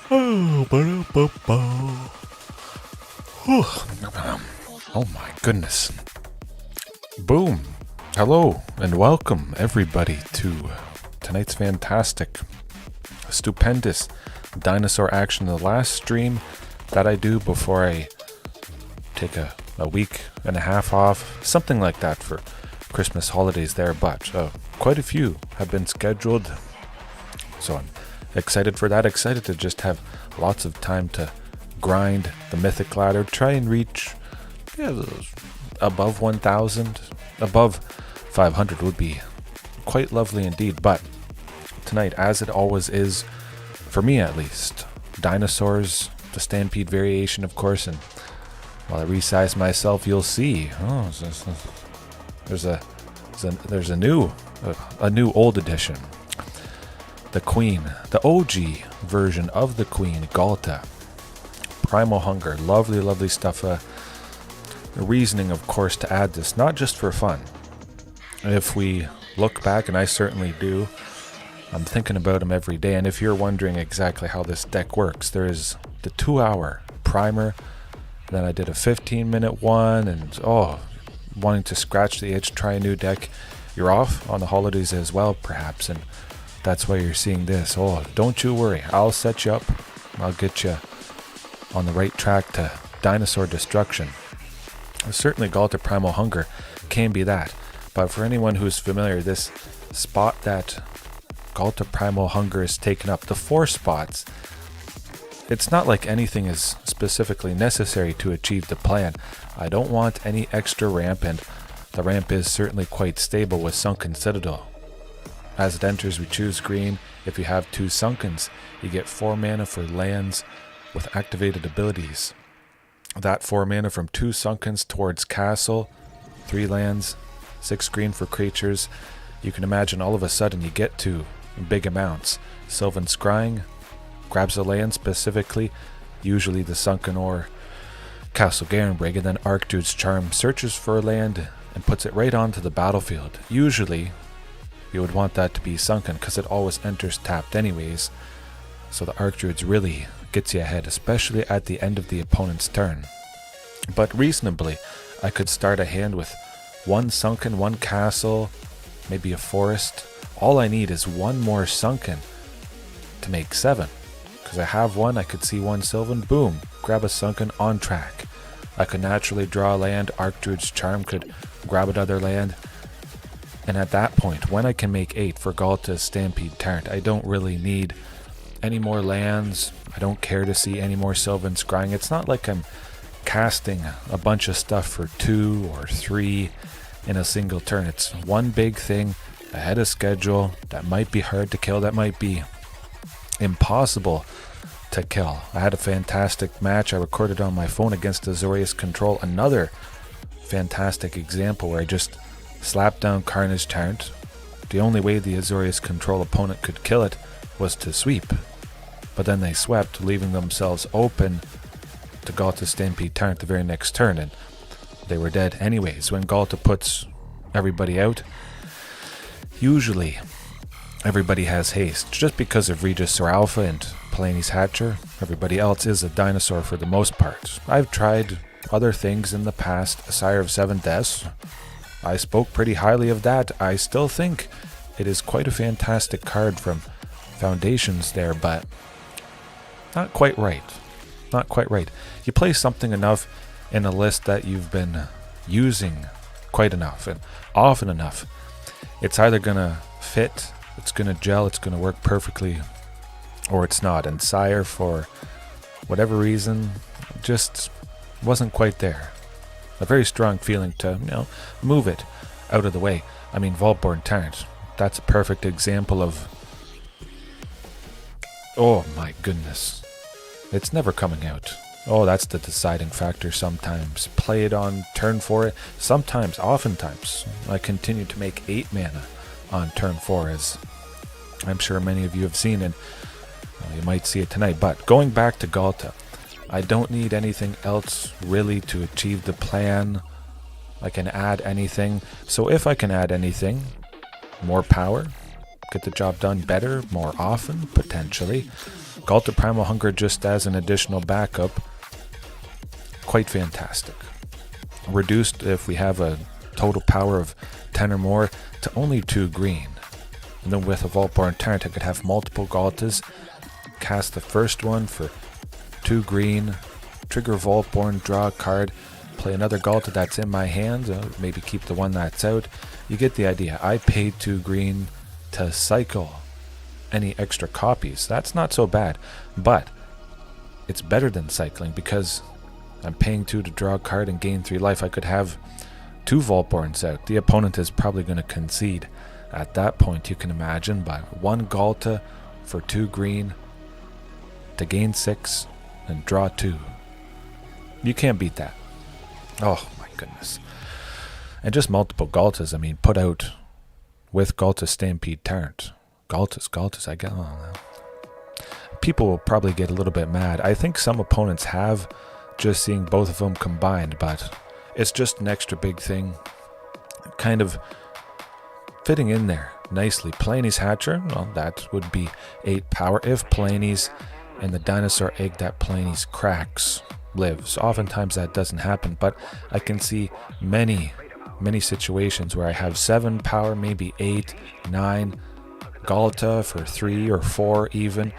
Oh, oh my goodness. Boom. Hello and welcome everybody to tonight's fantastic, stupendous dinosaur action. The last stream that I do before I take a week and a half off, something like that for Christmas holidays there, but quite a few have been scheduled, so I'm excited for that, excited to just have lots of time to grind the Mythic ladder, try and reach above 1,000, above 500 would be quite lovely indeed. But tonight, as it always is, for me at least, Dinosaurs, the Stampede variation of course, and while I resize myself you'll see, there's a new old edition. The Queen, the OG version of the Queen, Ghalta. Primal Hunger, lovely stuff. The reasoning, of course, to add this, not just for fun. If we look back, and I certainly do, I'm thinking about him every day. And if you're wondering exactly how this deck works, there is the 2-hour primer. Then I did a 15-minute one, and wanting to scratch the itch, try a new deck. You're off on the holidays as well, perhaps, and that's why you're seeing this. Don't you worry, I'll set you up. I'll get you on the right track to dinosaur destruction. Certainly Ghalta Primal Hunger can be that, but for anyone who's familiar, this spot that Ghalta Primal Hunger is taken up, the 4 spots, it's not like anything is specifically necessary to achieve the plan. I don't want any extra ramp, and the ramp is certainly quite stable with Sunken Citadel. As it enters, we choose green. If you have 2 Sunkens, you get 4 mana for lands with activated abilities. That 4 mana from 2 Sunkens towards castle, 3 lands, 6 green for creatures. You can imagine all of a sudden you get to big amounts. Sylvan Scrying grabs a land specifically, usually the Sunken or Castle Garenbrig, and then Archdruid's Charm searches for a land and puts it right onto the battlefield. Usually you would want that to be Sunken because it always enters tapped anyways, so the Archdruids really gets you ahead, especially at the end of the opponent's turn. But reasonably, I could start a hand with 1 Sunken, 1 castle, maybe a forest. All I need is 1 more Sunken to make 7. Because I have 1, I could see 1 Sylvan, boom, grab a Sunken, on track. I could naturally draw a land, Archdruid's Charm could grab another land. And at that point, when I can make 8 for Ghalta's Stampede Tyrant, I don't really need any more lands. I don't care to see any more Sylvan Scrying. It's not like I'm casting a bunch of stuff for 2 or 3 in a single turn. It's one big thing ahead of schedule that might be hard to kill, that might be impossible to kill. I had a fantastic match I recorded on my phone against Azorius Control, another fantastic example where I just slapped down Carnage Tyrant. The only way the Azorius Control opponent could kill it was to sweep, but then they swept, leaving themselves open to Ghalta Stampede Tyrant the very next turn, and they were dead anyways. When Ghalta puts everybody out, usually everybody has haste, just because of Regisaur Alpha and Palani's Hatcher. Everybody else is a dinosaur for the most part. I've tried other things in the past. Sire of 7 Deaths, I spoke pretty highly of that. I still think it is quite a fantastic card from Foundations there, but not quite right. Not quite right. You play something enough in a list that you've been using quite enough and often enough, it's either gonna fit, it's gonna gel, it's gonna work perfectly, or it's not. And Sire, for whatever reason, just wasn't quite there. A very strong feeling to, move it out of the way. I mean, Vaultborn Tyrant, that's a perfect example of, oh my goodness, it's never coming out. That's the deciding factor sometimes. Play it on turn 4, sometimes, oftentimes, I continue to make 8 mana on turn 4, as I'm sure many of you have seen, and you might see it tonight. But going back to Ghalta, I don't need anything else really to achieve the plan. I can add anything. So if I can add anything, more power, get the job done better, more often, potentially. Ghalta Primal Hunger just as an additional backup, quite fantastic. Reduced if we have a total power of 10 or more to only 2 green. And then with a Vaultborn Tyrant I could have multiple Ghaltas, cast the first one for 2 green, trigger Vaultborn, draw a card, play another Ghalta that's in my hand, maybe keep the one that's out. You get the idea. I paid 2 green to cycle any extra copies. That's not so bad, but it's better than cycling because I'm paying 2 to draw a card and gain 3 life. I could have 2 Vaultborns out. The opponent is probably going to concede at that point, you can imagine, but 1 Ghalta for 2 green to gain 6 and draw 2. You can't beat that. Oh my goodness. And just multiple Ghaltas. I mean, put out with Ghalta Stampede Tyrant. Ghaltas, I get. Oh, people will probably get a little bit mad. I think some opponents have just seeing both of them combined, but it's just an extra big thing. Kind of fitting in there nicely. Palani's Hatcher, well, that would be 8 power if Palani's and the dinosaur egg that Palani's cracks lives. Oftentimes that doesn't happen, but I can see many situations where I have 7 power, maybe 8, 9, Ghalta for 3 or 4 even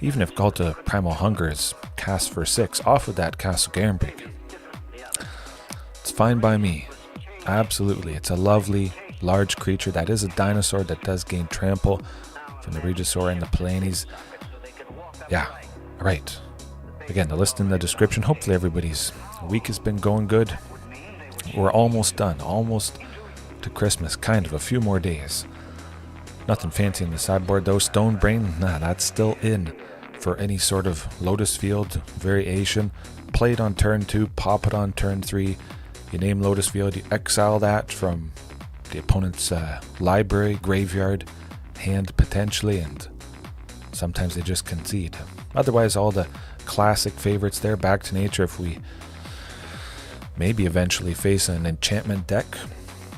if Ghalta Primal Hunger is cast for 6 off of that Castle Garenbrig. It's fine by me. Absolutely. It's a lovely large creature that is a dinosaur that does gain trample from the Regisaur and the Palani's. Yeah, right. Again, the list in the description. Hopefully everybody's week has been going good. We're almost done. Almost to Christmas. Kind of. A few more days. Nothing fancy in the sideboard though. Stone Brain, nah, that's still in for any sort of Lotus Field variation. Play it on turn 2, pop it on turn 3. You name Lotus Field, you exile that from the opponent's library, graveyard, hand potentially, and sometimes they just concede. Otherwise, all the classic favorites there, back to nature if we maybe eventually face an enchantment deck.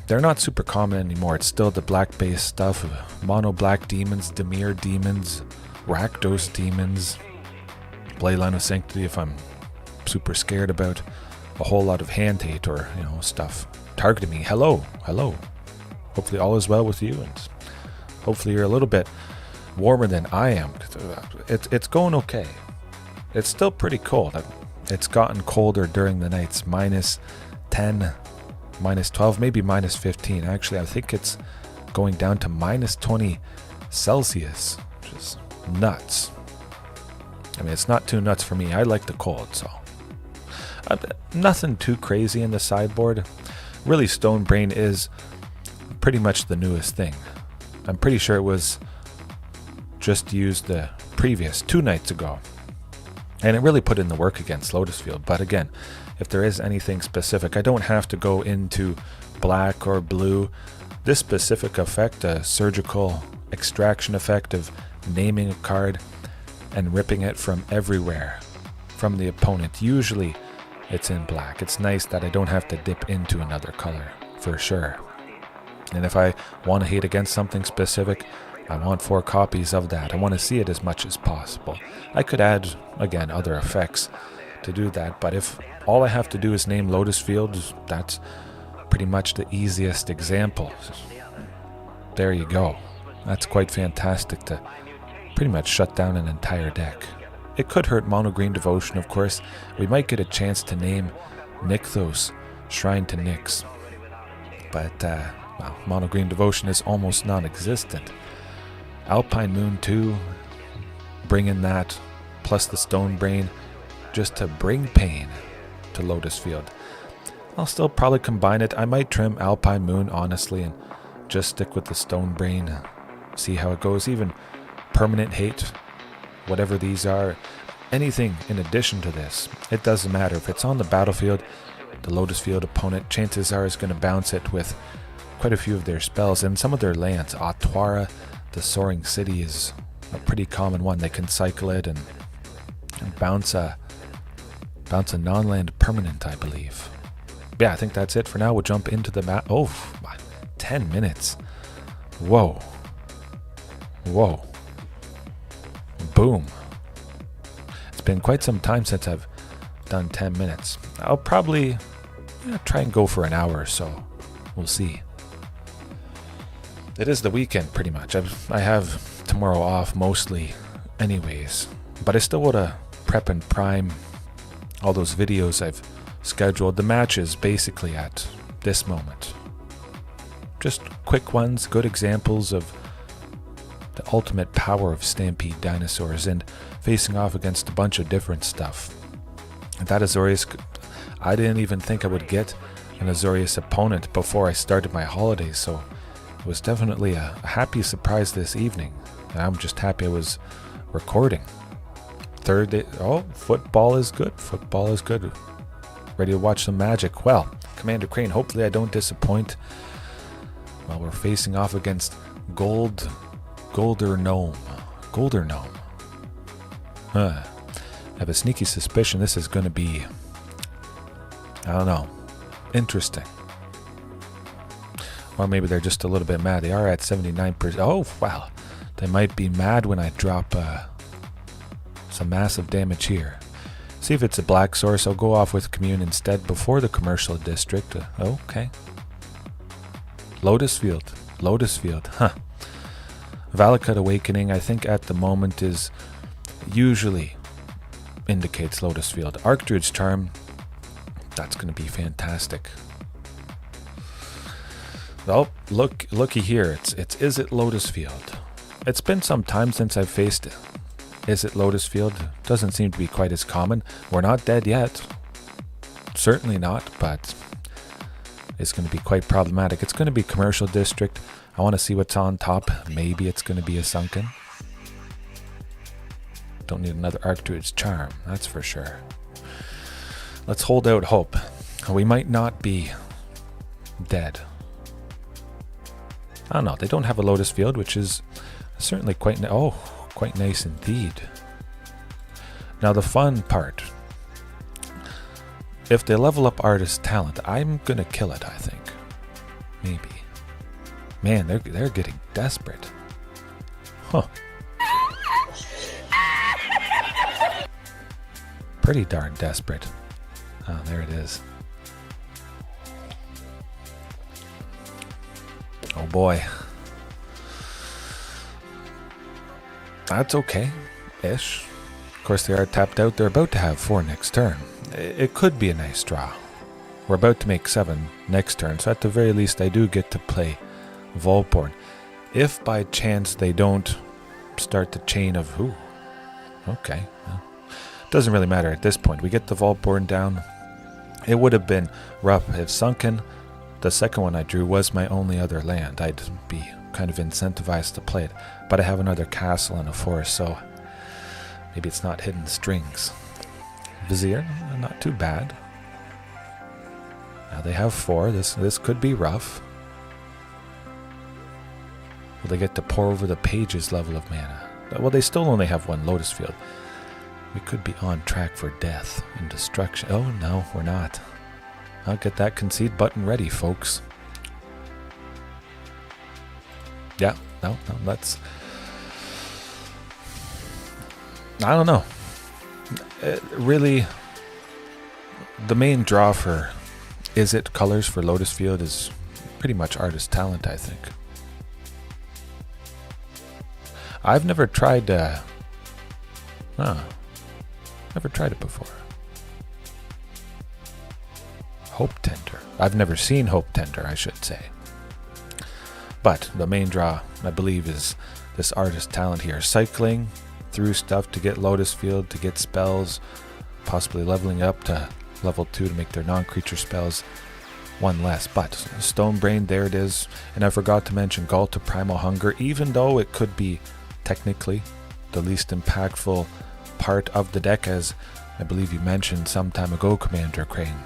They're not super common anymore. It's still the black base stuff of mono black demons, Dimir demons, Rakdos demons, Playline of Sanctity if I'm super scared about a whole lot of hand hate or stuff targeting me. Hello. Hopefully all is well with you, and hopefully you're a little bit warmer than I am. It's going okay. It's still pretty cold. It's gotten colder during the nights, -10, -12, maybe -15. Actually, I think it's going down to -20 Celsius, which is nuts. I mean, it's not too nuts for me. I like the cold, so nothing too crazy in the sideboard. Really, Stone Brain is pretty much the newest thing. I'm pretty sure it was just used the previous 2 nights ago, and it really put in the work against Lotus Field. But again, if there is anything specific, I don't have to go into black or blue. This specific effect, a surgical extraction effect of naming a card and ripping it from everywhere from the opponent. Usually it's in black. It's nice that I don't have to dip into another color, for sure. And if I want to hate against something specific, I want 4 copies of that. I want to see it as much as possible. I could add, again, other effects to do that, but if all I have to do is name Lotus Field, that's pretty much the easiest example. There you go. That's quite fantastic to pretty much shut down an entire deck. It could hurt Mono Green Devotion, of course. We might get a chance to name Nykthos, Shrine to Nyx. But, well, Mono Green Devotion is almost non-existent. Alpine Moon 2, bring in that, plus the Stone Brain, just to bring pain to Lotus Field. I'll still probably combine it. I might trim Alpine Moon, honestly, and just stick with the Stone Brain. See how it goes. Even Permanent Hate, whatever these are, anything in addition to this, it doesn't matter. If it's on the battlefield, the Lotus Field opponent, chances are, is going to bounce it with quite a few of their spells and some of their lands. Atwara, the Soaring City, is a pretty common one. They can cycle it and bounce a non-land permanent, I believe. Yeah, I think that's it for now. We'll jump into the map. Oh, 10 minutes. Whoa. Boom. been quite some time since I've done 10 minutes. I'll probably try and go for an hour or so. We'll see. It is the weekend pretty much. I have tomorrow off mostly anyways. But I still want to prep and prime all those videos I've scheduled. The matches basically at this moment. Just quick ones, good examples of the ultimate power of Stampede Dinosaurs and facing off against a bunch of different stuff. That Azorius, I didn't even think I would get an Azorius opponent before I started my holidays, so it was definitely a happy surprise this evening. And I'm just happy I was recording. Third day, oh, football is good. Football is good. Ready to watch some magic. Well, Commander Crane, hopefully I don't disappoint while we're facing off against Golder Gnome. I have a sneaky suspicion this is going to be, I don't know, interesting. Or maybe they're just a little bit mad. They are at 79%. Oh, wow. They might be mad when I drop some massive damage here. See if it's a black source. I'll go off with Commune instead before the commercial district. Okay. Lotus Field. Huh. Valakut Awakening, I think at the moment is usually indicates Lotus Field. Archdruid's Charm, that's going to be fantastic. Well, looky here. It's Izzet Lotus Field. It's been some time since I've faced Izzet Lotus Field. Doesn't seem to be quite as common. We're not dead yet. Certainly not, but it's going to be quite problematic. It's going to be commercial district. I want to see what's on top. Maybe it's going to be a Sunken. Don't need another Archdruid's Charm, that's for sure. Let's hold out hope. We might not be dead. I don't know. They don't have a Lotus Field, which is certainly quite quite nice indeed. Now the fun part. If they level up Artist Talent, I'm gonna kill it, I think. Maybe. Man, they're getting desperate. Huh. Pretty darn desperate. Oh, there it is. Oh boy. That's okay. Ish. Of course, they are tapped out. They're about to have 4 next turn. It could be a nice draw. We're about to make 7 next turn, so at the very least I do get to play Vaultborn. If by chance they don't start the chain of... Ooh, okay. Well, doesn't really matter at this point. We get the Vaultborn down. It would have been rough if Sunken, the second one I drew, was my only other land. I'd be kind of incentivized to play it. But I have another castle and a forest, so maybe it's not hidden strings. Vizier, not too bad. Now they have 4. This could be rough. Will they get to pour over the page's level of mana? Well, they still only have 1 Lotus Field. We could be on track for death and destruction. Oh, no, we're not. I'll get that concede button ready, folks. Yeah, no, let's... I don't know. Really, the main draw for Izzet colors for Lotus Field is pretty much Artist Talent, I think. I've never tried... never tried it before. Hope Tender. I've never seen Hope Tender, I should say. But the main draw, I believe, is this Artist Talent here. Cycling through stuff to get Lotus Field, to get spells, possibly leveling up to level 2 to make their non-creature spells 1 less. But Stone Brain, there it is. And I forgot to mention Ghalta Primal Hunger, even though it could be technically the least impactful part of the deck, as I believe you mentioned some time ago, Commander Crane.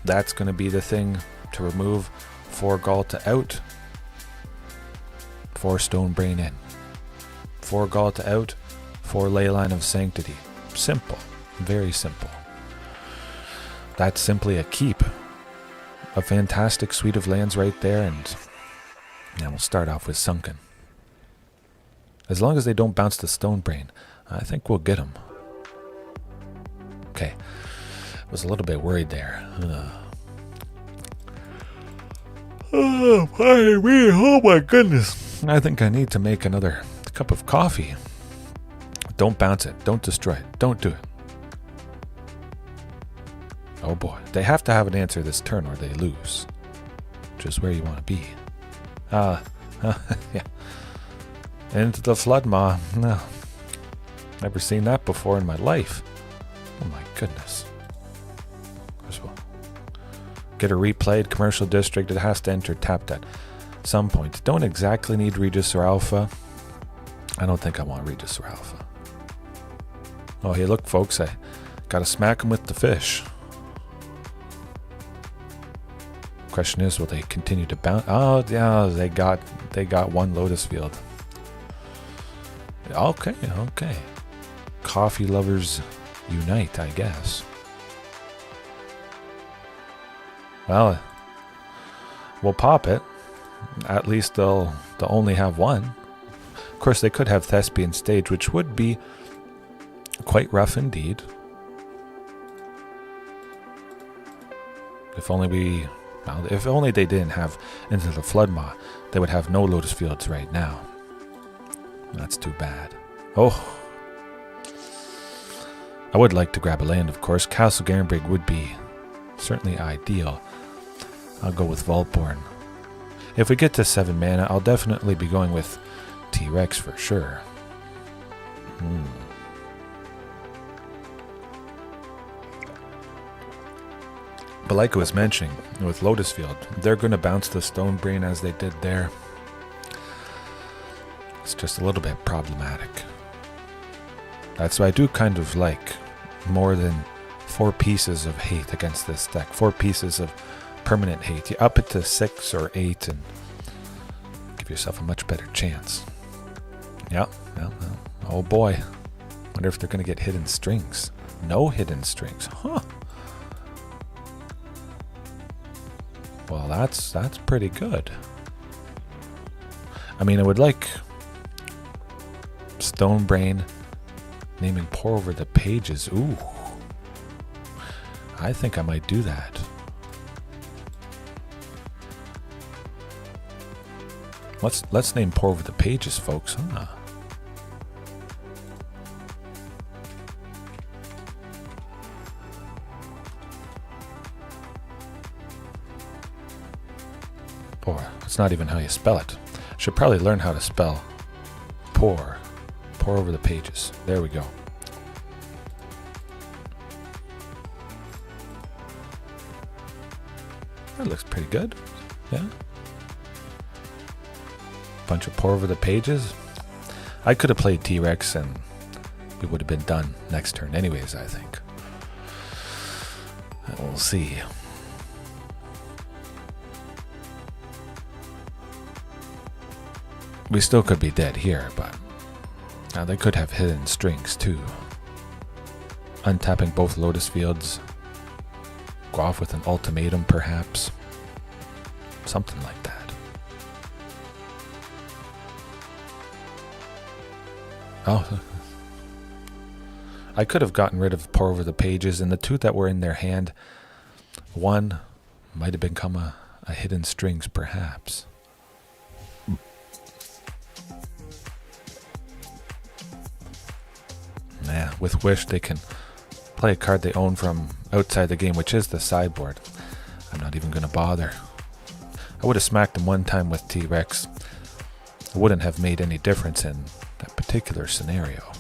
That's going to be the thing to remove 4 Ghalta out, 4 Stone Brain in. 4 Ghalta out, 4 Leyline of Sanctity. Simple. Very simple. That's simply a keep. A fantastic suite of lands right there, and now we'll start off with Sunken. As long as they don't bounce the Stone Brain, I think we'll get them. Okay. Was a little bit worried there. Oh, pardon me. Oh my goodness. I think I need to make another cup of coffee. Don't bounce it. Don't destroy it. Don't do it. Oh boy. They have to have an answer this turn or they lose. Just where you want to be. Yeah. Into the flood maw. No. Never seen that before in my life. Oh my goodness. We'll get a replayed commercial district. It has to enter tapped at some point. Don't exactly need Regisaur Alpha. I don't think I want Regisaur Alpha. Oh, hey, look, folks. I gotta smack him with the fish. Question is, will they continue to bounce? Oh, yeah, they got one Lotus Field. Okay. Coffee lovers unite, I guess. Well, we'll pop it. At least they'll only have one. Of course, they could have Thespian Stage, which would be quite rough indeed. If only they didn't have Into the Flood Maw, they would have no Lotus Fields right now. That's too bad. Oh. I would like to grab a land, of course. Castle Garenbrig would be certainly ideal. I'll go with Vaultborn. If we get to 7 mana, I'll definitely be going with T-Rex for sure. But like I was mentioning, with Lotus Field, they're going to bounce the Stone Brain as they did there. It's just a little bit problematic. That's why I do kind of like more than 4 pieces of hate against this deck. 4 pieces of permanent hate. You up it to 6 or 8 and give yourself a much better chance. Yeah. Oh boy. Wonder if they're going to get hidden strings. No hidden strings. Huh. Well, that's pretty good. I mean, I would like Stone Brain naming Pour Over the Pages. Ooh. I think I might do that. Let's name Pour Over the Pages, folks. Huh? Pour. It's not even how you spell it. Should probably learn how to spell pour. Pour over the pages. There we go. That looks pretty good. Yeah. Bunch of Pour Over the Pages. I could have played T-Rex and we would have been done next turn anyways, I think. We'll see. We still could be dead here, but they could have hidden strings too. Untapping both Lotus Fields. Go off with an ultimatum, perhaps. Something like that. Oh. I could have gotten rid of Pour Over the Pages, and the 2 that were in their hand, 1 might have become a hidden strings, perhaps. Yeah, with Wish, they can play a card they own from outside the game, which is the sideboard. I'm not even going to bother. I would have smacked them one time with T-Rex. It wouldn't have made any difference in that particular scenario.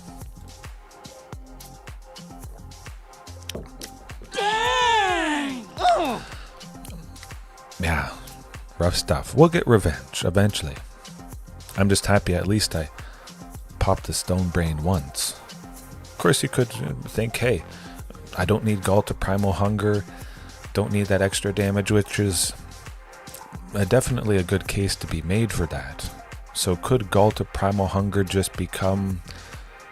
Dang! Oh. Yeah, rough stuff. We'll get revenge eventually. I'm just happy at least I popped the Stone Brain once. Of course, you could think, hey, I don't need Ghalta Primal Hunger, don't need that extra damage, which is definitely a good case to be made for that. So could Ghalta Primal Hunger just become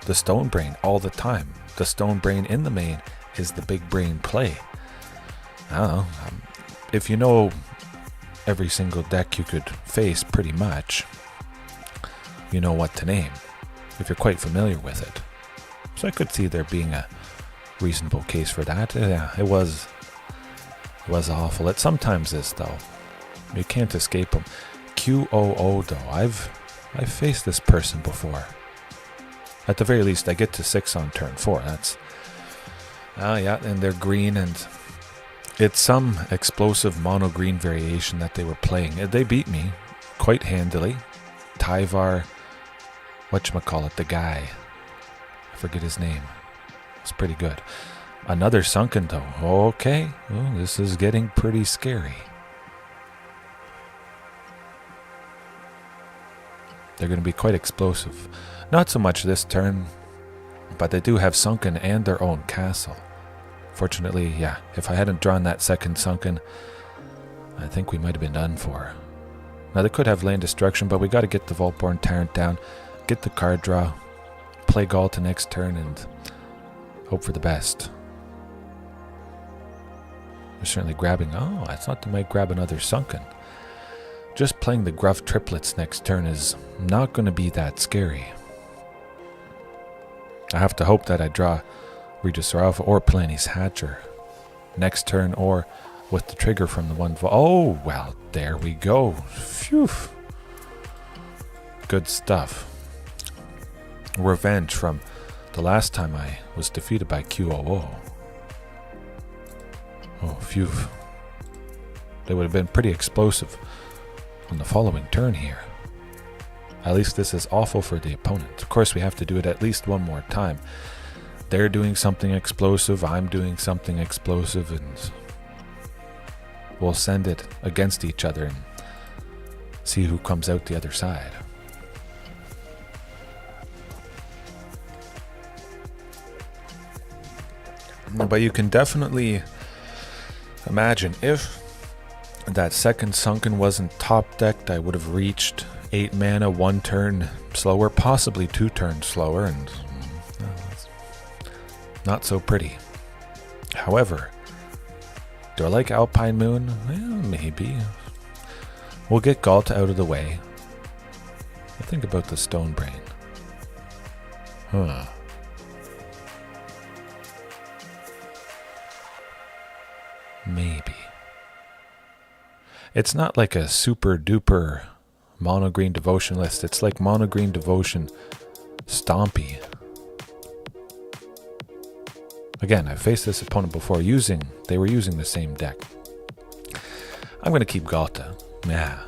the Stone Brain all the time? The Stone Brain in the main is the big brain play. I don't know. If you know every single deck you could face pretty much, you know what to name, if you're quite familiar with it. So I could see there being a reasonable case for that. Yeah, it was awful. It sometimes is, though. You can't escape them. QOO, though. I've faced this person before. At the very least, I get to 6 on turn 4. That's... yeah, and they're green, and it's some explosive mono-green variation that they were playing. They beat me quite handily. Tyvar, whatchamacallit, the guy. I forget his name. It's pretty good. Another Sunken, though. Okay, well, this is getting pretty scary. They're going to be quite explosive. Not so much this turn, but they do have Sunken and their own castle. Fortunately, yeah, if I hadn't drawn that second Sunken, I think we might have been done for. Now, they could have land destruction, but we got to get the Vaultborn Tyrant down, get the card draw, play Ghalta next turn, and hope for the best. They're certainly grabbing... Oh, I thought they might grab another Sunken. Just playing the Gruff Triplets next turn is not going to be that scary. I have to hope that I draw Regisaur Alpha or Palani's Hatcher next turn, or with the trigger from the one... Oh, well, there we go. Phew. Good stuff. Revenge from the last time I was defeated by QOO. Oh, phew. They would have been pretty explosive on the following turn here. At least this is awful for the opponent. Of course, we have to do it at least one more time. They're doing something explosive, I'm doing something explosive, and we'll send it against each other and see who comes out the other side. But you can definitely imagine if that second Sunken wasn't top decked, I would have reached 8 mana 1 turn slower, possibly 2 turns slower, and not so pretty. However, do I like Alpine Moon? Well, maybe. We'll get Ghalta out of the way. I think about the Stone Brain. Huh. Maybe. It's not like a super duper mono green devotion list. It's like mono green devotion Stompy. Again, I've faced this opponent before they were using the same deck. I'm going to keep Ghalta. Yeah.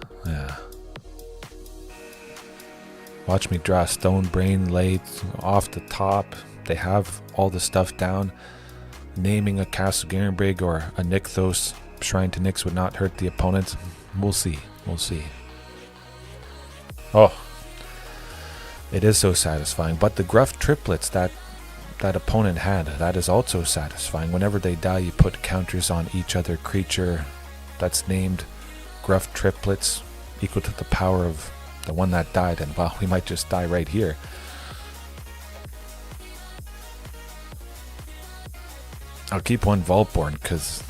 Watch me draw Stone Brain late off the top. They have all the stuff down. Naming a Castle Garenbrig or a Nykthos Shrine to Nyx would not hurt the opponent. We'll see. Oh, it is so satisfying. But the Gruff Triplets that opponent had, that is also satisfying. Whenever they die, you put counters on each other creature that's named Gruff Triplets, equal to the power of the one that died. And well, we might just die right here. I'll keep one Vaultborn because,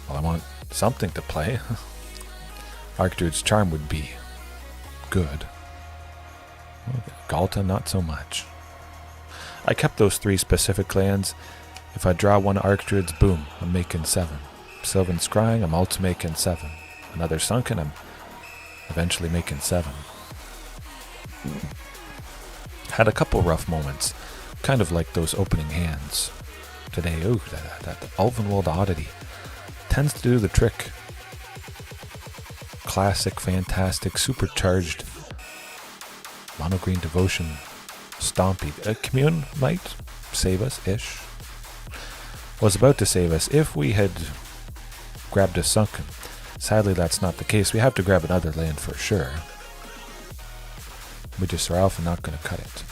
well, I want something to play. Archdruid's Charm would be good. Ghalta, not so much. I kept those 3 specific lands. If I draw one Archdruid's, boom, I'm making 7. Sylvan Scrying, I'm also making 7. Another Sunken, I'm eventually making 7. Had a couple rough moments, kind of like those opening hands today. Ooh, that Ulvenwald Oddity tends to do the trick. Classic, fantastic, supercharged mono green devotion Stompy. Commune might save us-ish. Was about to save us if we had grabbed a Sunken. Sadly, that's not the case. We have to grab another land for sure. Regisaur Alpha not going to cut it.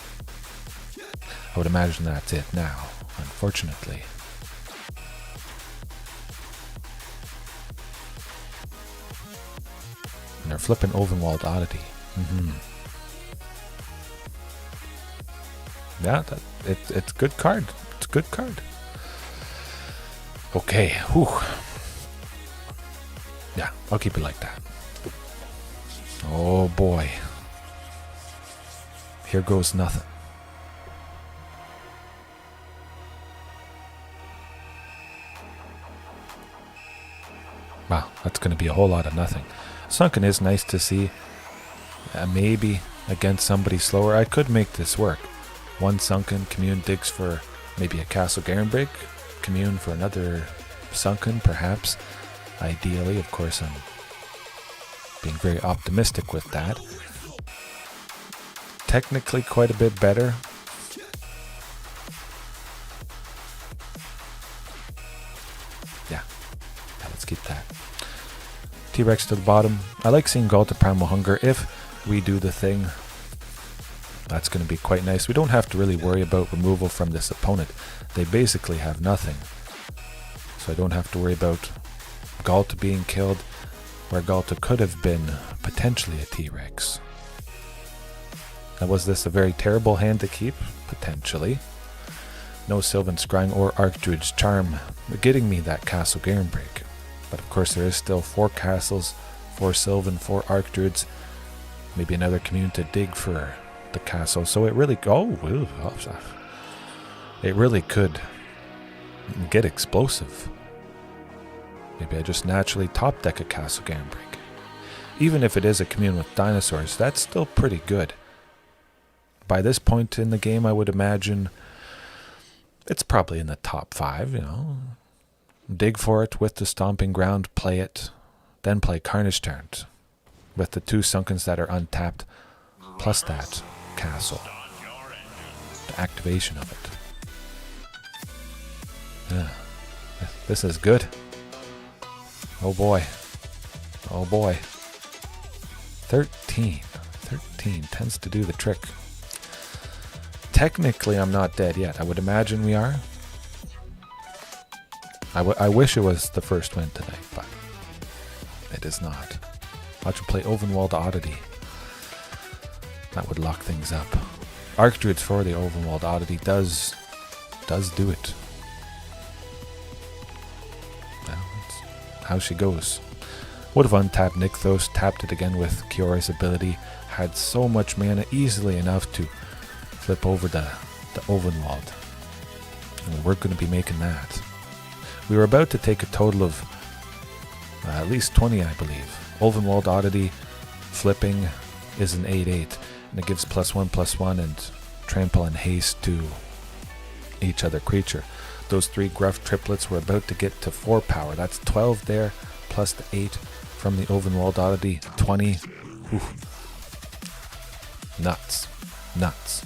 I would imagine that's it now, unfortunately. And they're flipping Ulvenwald Oddity. Yeah, it's a good card. It's a good card. Okay, whew. Yeah, I'll keep it like that. Oh boy. Here goes nothing. That's going to be a whole lot of nothing. Sunken is nice to see. Maybe against somebody slower, I could make this work. One Sunken, Commune digs for maybe a Castle Garenbrig, Commune for another Sunken, perhaps. Ideally, of course, I'm being very optimistic with that. Technically quite a bit better. Yeah, let's keep that. T-Rex to the bottom. I like seeing Ghalta Primal Hunger. If we do the thing, that's going to be quite nice. We don't have to really worry about removal from this opponent. They basically have nothing. So I don't have to worry about Ghalta being killed, where Ghalta could have been potentially a T-Rex. Now, was this a very terrible hand to keep? Potentially. No Sylvan Scrying or Archdruid's Charm getting me that Castle Garenbrig. But of course there is still 4 castles, 4 Sylvan, 4 Archdruids, maybe another Commune to dig for the castle. So it really, it really could get explosive. Maybe I just naturally top deck a Castle Garenbrig. Even if it is a Commune with Dinosaurs, that's still pretty good. By this point in the game, I would imagine it's probably in the top 5, you know. Dig for it with the Stomping Ground, play it, then play Carnage Tyrant with the 2 Sunkens that are untapped, plus that castle. The activation of it. Yeah. This is good. Oh boy. Oh boy. 13. 13 tends to do the trick. Technically, I'm not dead yet. I would imagine we are. I wish it was the first win tonight, but it is not. Watch him play Ovenwald Oddity. That would lock things up. Archdruids for the Ovenwald Oddity does do it. Well, that's how she goes. Would have untapped Nykthos, tapped it again with Kiori's ability. Had so much mana, easily enough to flip over the Ovenwald. And we're going to be making that. We were about to take a total of at least 20, I believe. Ovenwald Oddity flipping is an 8/8, and it gives +1/+1 and trample and haste to each other creature. Those 3 gruff triplets were about to get to 4 power. That's 12 there, plus the 8 from the Ovenwald Oddity, 20. Oof. Nuts. Nuts.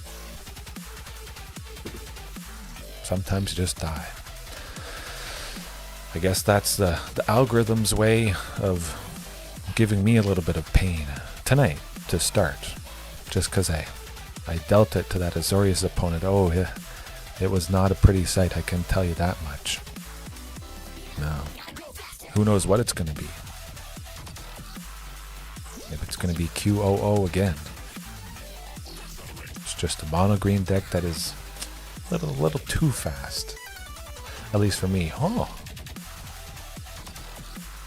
Sometimes you just die. I guess that's the algorithm's way of giving me a little bit of pain tonight to start. Just because I dealt it to that Azorius opponent. Oh, it was not a pretty sight, I can tell you that much. No. Who knows what it's going to be. If it's going to be QOO again. It's just a mono green deck that is a little too fast. At least for me. Oh.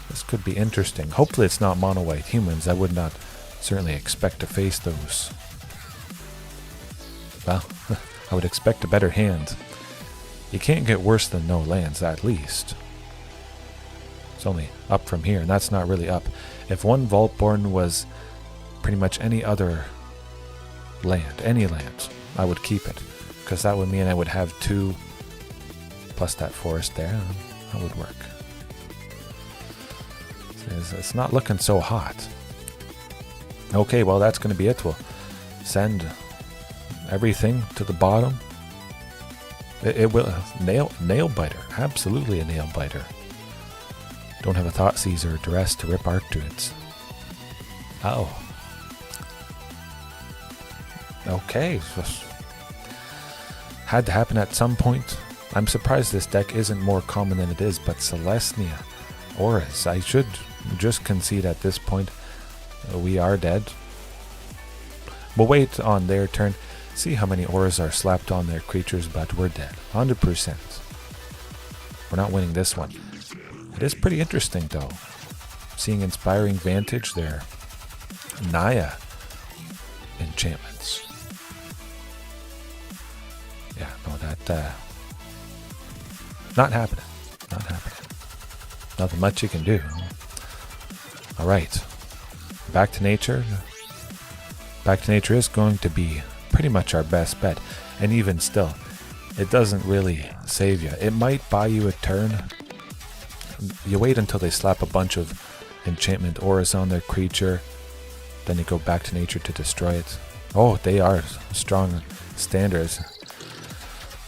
This could be interesting. Hopefully it's not mono white humans. I would not certainly expect to face those. Well, I would expect a better hand. You can't get worse than no lands, at least. It's only up from here, and that's not really up. If one Vaultborn was pretty much any other land, any land, I would keep it. Because that would mean I would have 2 plus that forest there. That would work. It's not looking so hot. Okay, well that's going to be it. We'll send everything to the bottom. It will nail biter, absolutely a nail biter. Don't have a Thought Seizer or Duress to rip Archdruids. Oh. Okay. Had to happen at some point. I'm surprised this deck isn't more common than it is, but Celestia, Auras, I should just concede at this point. We are dead. We'll wait on their turn, see how many auras are slapped on their creatures, but we're dead. 100%. We're not winning this one. It is pretty interesting though. Seeing Inspiring Vantage there. Naya enchantments. Yeah, no, that not happening. Not happening. Nothing much you can do. Alright. Back to nature. Back to nature is going to be pretty much our best bet. And even still, it doesn't really save you. It might buy you a turn. You wait until they slap a bunch of enchantment auras on their creature. Then you go back to nature to destroy it. Oh, they are strong standards.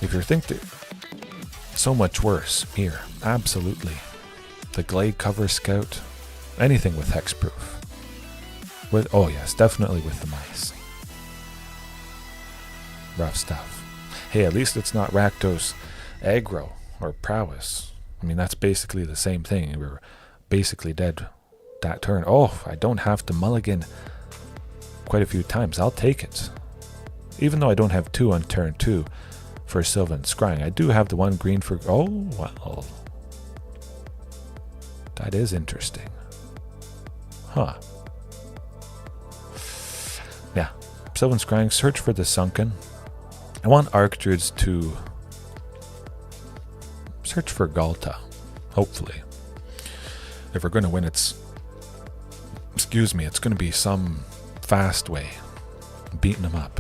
If you think they're so much worse, here, absolutely. The Glade Cover Scout, anything with hexproof. With, oh yes, definitely with the mice. Rough stuff. Hey, at least it's not Rakdos aggro or prowess. I mean, that's basically the same thing. We were basically dead that turn. Oh, I don't have to mulligan quite a few times. I'll take it. Even though I don't have 2 on turn 2 for Sylvan Scrying, I do have the 1 green for... Oh, well. That is interesting. Huh. Yeah. Sylvan Scrying, search for the Sunken. I want Archdruids to search for Ghalta, hopefully. If we're going to win, it's going to be some fast way, beating them up.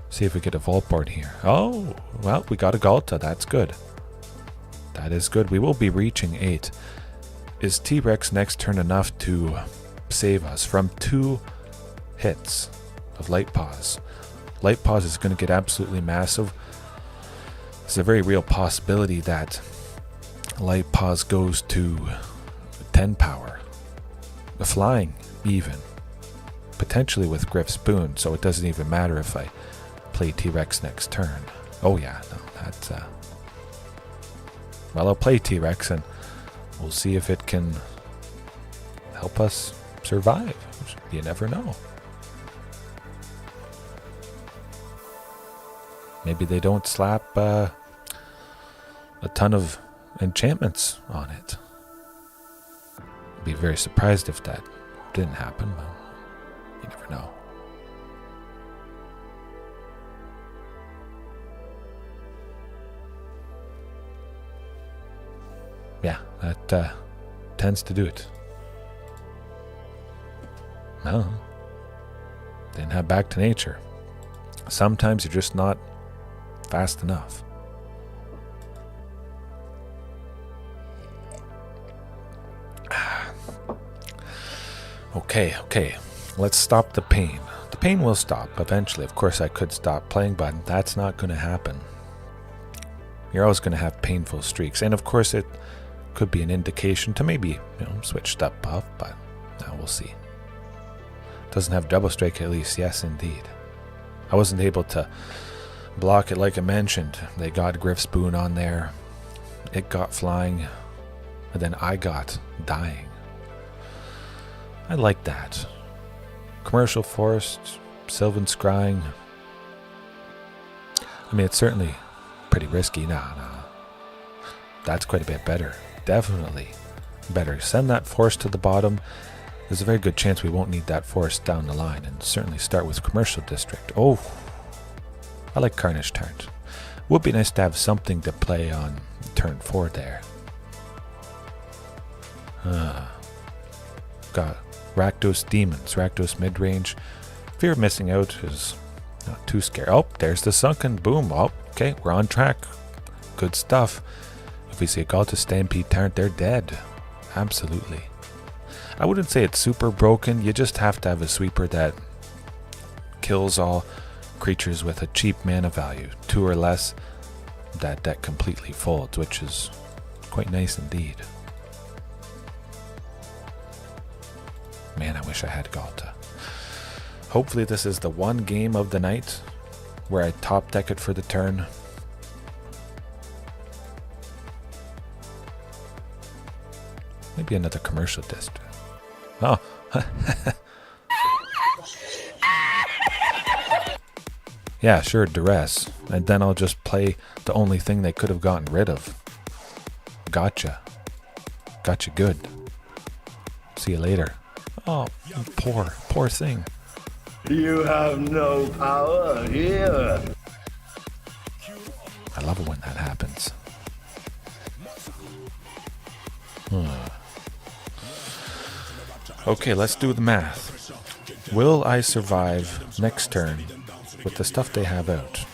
See if we get a Vaultborn here. Oh, well, we got a Ghalta. That's good. That is good. We will be reaching 8. Is T-Rex next turn enough to save us from 2 hits of Light Paws? Light Paws is going to get absolutely massive. It's a very real possibility that Light Paws goes to 10 power. The flying, even. Potentially with Griff's Boon, so it doesn't even matter if I play T-Rex next turn. Oh yeah, no, that's... Well, I'll play T-Rex and we'll see if it can help us survive. You never know. Maybe they don't slap a ton of enchantments on it. I'd be very surprised if that didn't happen, but you never know. Yeah, that tends to do it. No. Didn't have back to nature. Sometimes you're just not fast enough. Okay. Let's stop the pain. The pain will stop eventually. Of course, I could stop playing, but that's not going to happen. You're always going to have painful streaks. And of course, it could be an indication to maybe, switch stuff up, but now we'll see. Doesn't have double strike at least. Yes, indeed. I wasn't able to block it like I mentioned. They got Griff's Boon on there. It got flying. And then I got dying. I like that. Commercial Forest, Sylvan Scrying. I mean, it's certainly pretty risky. Nah. That's quite a bit better. Definitely better. Send that forest to the bottom. There's a very good chance we won't need that forest down the line, and certainly start with Commercial District. Oh, I like Carnage Tyrant. Would be nice to have something to play on turn 4 there. Got Rakdos Demons, Rakdos Midrange. Fear of missing out is not too scary. Oh, there's the Sunken. Boom. Oh, okay, we're on track. Good stuff. If we see a Ghalta Stampede Tyrant, they're dead. Absolutely. I wouldn't say it's super broken. You just have to have a sweeper that kills all creatures with a cheap mana value, 2 or less, that completely folds, which is quite nice indeed. Man, I wish I had Ghalta. Hopefully this is the one game of the night where I top deck it for the turn. Maybe another Commercial District. Oh. Yeah, sure, Duress. And then I'll just play the only thing they could have gotten rid of. Gotcha. Gotcha good. See you later. Oh, poor thing. You have no power here. I love it when that happens. Okay, let's do the math. Will I survive next turn with the stuff they have out?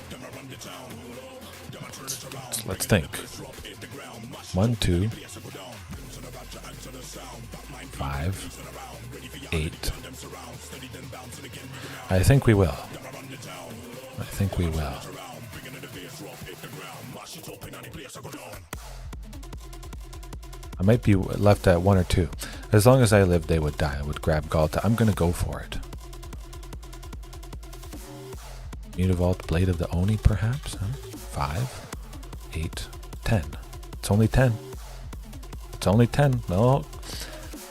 Let's think. 1, 2, 5, 8. I think we will. I think we will. I might be left at 1 or 2. As long as I lived, they would die. I would grab Ghalta. I'm going to go for it. Mutavault, Blade of the Oni, perhaps? Huh? 5, 8, 10. It's only 10. It's only 10. No.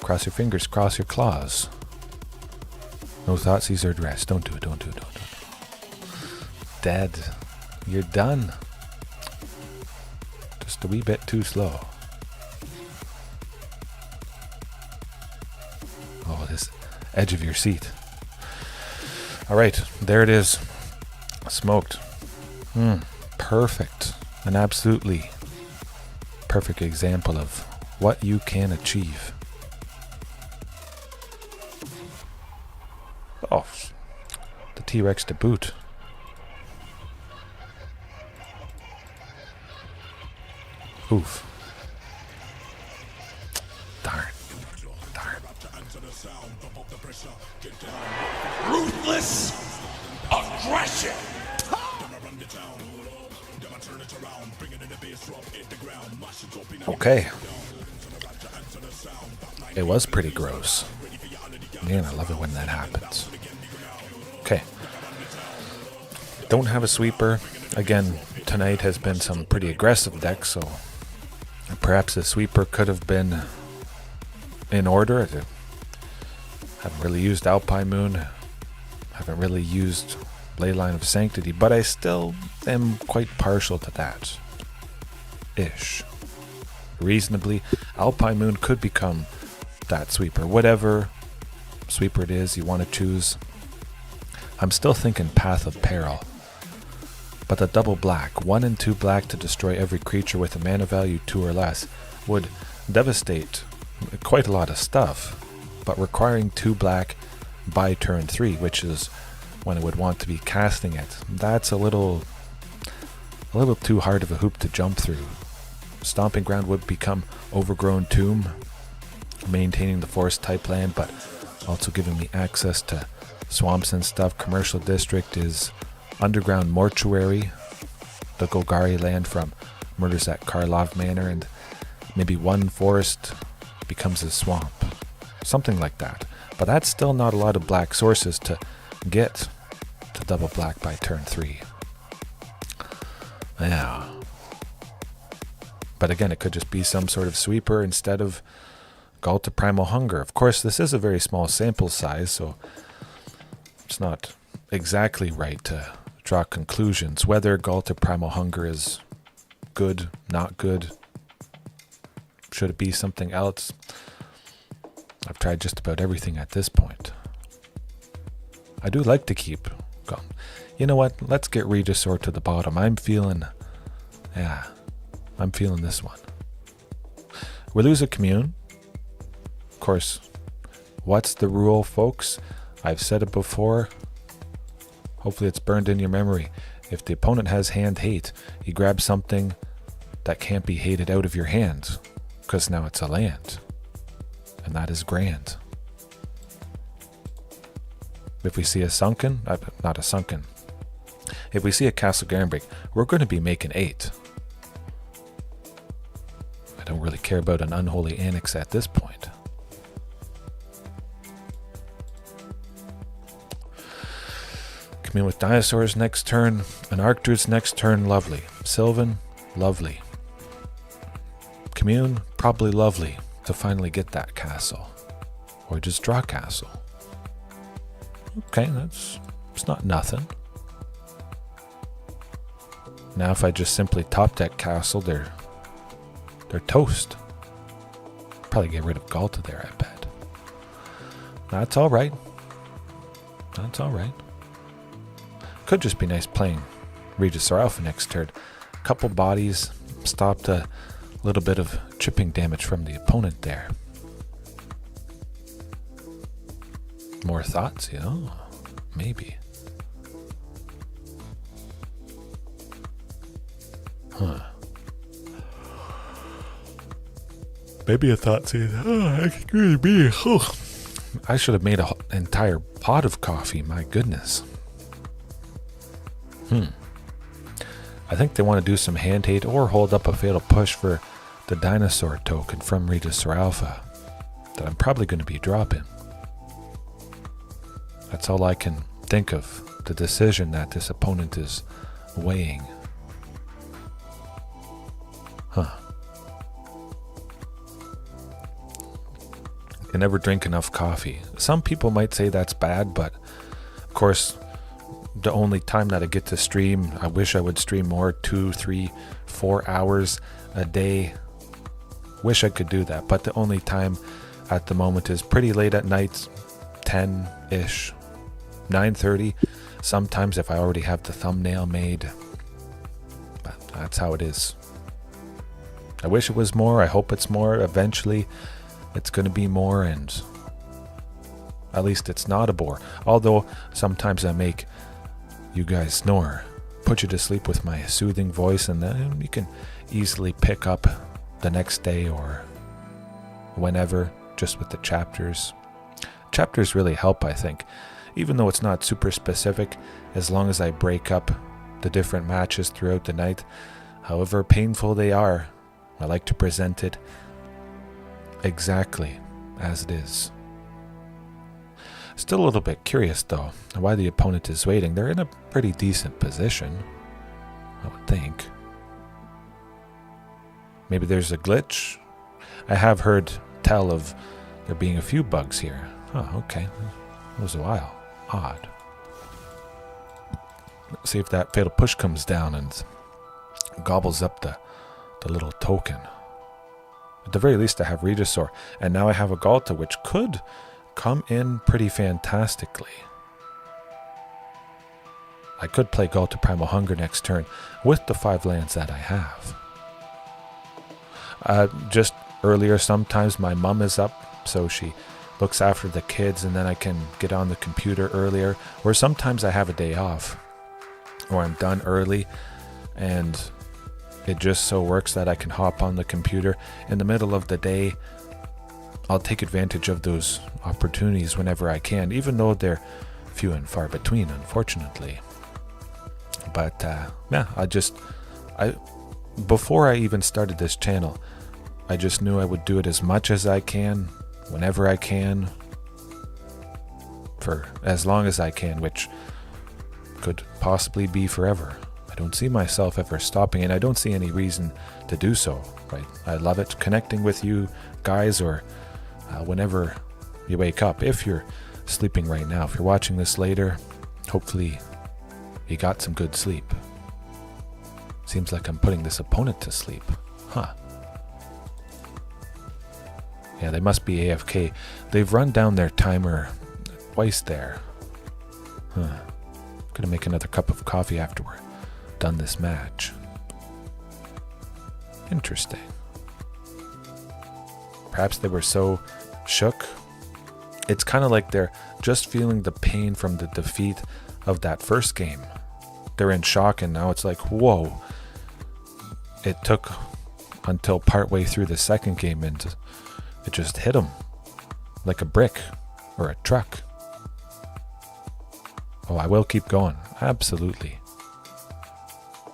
Cross your fingers, cross your claws. No thoughts, Izzet rest. Don't do it, don't do it, don't do it. Dead. You're done. Just a wee bit too slow. Oh, this edge of your seat. Alright, there it is. Smoked. Perfect. An absolutely perfect example of what you can achieve. Oh, the T-Rex to boot. Oof. Darn. Darn. Ruthless aggression. Okay. It was pretty gross. Man, I love it when that happens. Okay. Don't have a sweeper. Again, tonight has been some pretty aggressive decks, so perhaps the sweeper could have been in order. I haven't really used Alpine Moon. Haven't really used Leyline of Sanctity, but I still am quite partial to that. Ish. Reasonably, Alpine Moon could become that sweeper. Whatever sweeper it is you want to choose. I'm still thinking Path of Peril. But the double black, 1 and 2 black to destroy every creature with a mana value 2 or less, would devastate quite a lot of stuff, but requiring 2 black by turn 3, which is when I would want to be casting it. That's a little too hard of a hoop to jump through. Stomping Ground would become Overgrown Tomb, maintaining the forest type land, but also giving me access to swamps and stuff. Commercial District is Underground Mortuary, the Golgari land from Murders at Karlov Manor, and maybe one forest becomes a swamp. Something like that. But that's still not a lot of black sources to get to double black by turn 3. Yeah. But again, it could just be some sort of sweeper instead of Ghalta Primal Hunger. Of course, this is a very small sample size, so it's not exactly right to draw conclusions. Whether Ghalta Primal Hunger is good, not good, should it be something else? I've tried just about everything at this point. I do like to keep going. You know what? Let's get Regisaur to the bottom. I'm feeling this one. We lose a Commune. Of course, what's the rule, folks? I've said it before. Hopefully it's burned in your memory. If the opponent has hand hate, you grab something that can't be hated out of your hand, because now it's a land. And that is grand. If we see a sunken, not a sunken. If we see a Castle Garenbrig, we're going to be making 8. I don't really care about an Unholy Annex at this point. Commune with Dinosaurs next turn, and Archdruid's next turn, lovely. Sylvan, lovely. Commune, probably lovely to finally get that castle. Or just draw castle. Okay, it's not nothing. Now if I just simply top deck castle, they're toast. Probably get rid of Ghalta there, I bet. That's alright. That's alright. Could just be nice playing Regisaur Alpha next turn. Couple bodies, stopped a little bit of chipping damage from the opponent there. More thoughts, you know? Maybe. Huh. Maybe a thought says, I could really be. Oh. I should have made an entire pot of coffee, my goodness. I think they want to do some hand hate or hold up a fatal push for the dinosaur token from Regisaur Alpha that I'm probably going to be dropping. That's all I can think of, the decision that this opponent is weighing. Huh. I can never drink enough coffee. Some people might say that's bad, but of course, the only time that I get to stream, I wish I would stream more, 2, 3, 4 hours a day. Wish I could do that, but the only time at the moment is pretty late at night, 10-ish, 9:30. Sometimes if I already have the thumbnail made, but that's how it is. I wish it was more. I hope it's more. Eventually, it's going to be more, and at least it's not a bore. Although sometimes I make you guys snore, put you to sleep with my soothing voice, and then you can easily pick up the next day or whenever, just with the chapters. Chapters really help, I think, even though it's not super specific, as long as I break up the different matches throughout the night, however painful they are. I like to present it exactly as it is. Still a little bit curious, though, why the opponent is waiting. They're in a pretty decent position, I would think. Maybe there's a glitch. I have heard tell of there being a few bugs here. Oh, okay. It was a while. Odd. Let's see if that fatal push comes down and gobbles up the little token. At the very least, I have Regisaur, and now I have a Ghalta, which could come in pretty fantastically. I could play Ghalta Primal Hunger next turn with the 5 lands that I have. Just earlier, sometimes my mum is up, so she looks after the kids, and then I can get on the computer earlier. Or sometimes I have a day off, or I'm done early, and it just so works that I can hop on the computer in the middle of the day. I'll take advantage of those opportunities whenever I can, even though they're few and far between, unfortunately. But yeah, before I even started this channel, I just knew I would do it as much as I can, whenever I can, for as long as I can, which could possibly be forever. I don't see myself ever stopping, and I don't see any reason to do so, right? I love it connecting with you guys, or whenever you wake up. If you're sleeping right now, if you're watching this later, hopefully you got some good sleep. Seems like I'm putting this opponent to sleep. Huh. Yeah, they must be AFK. They've run down their timer twice there. Huh. Gonna make another cup of coffee after we're done this match. Interesting. Perhaps they were so shook. It's kind of like they're just feeling the pain from the defeat of that first game. They're in shock, and now it's like, whoa. It took until partway through the second game, and it just hit them like a brick or a truck. Oh, I will keep going. Absolutely.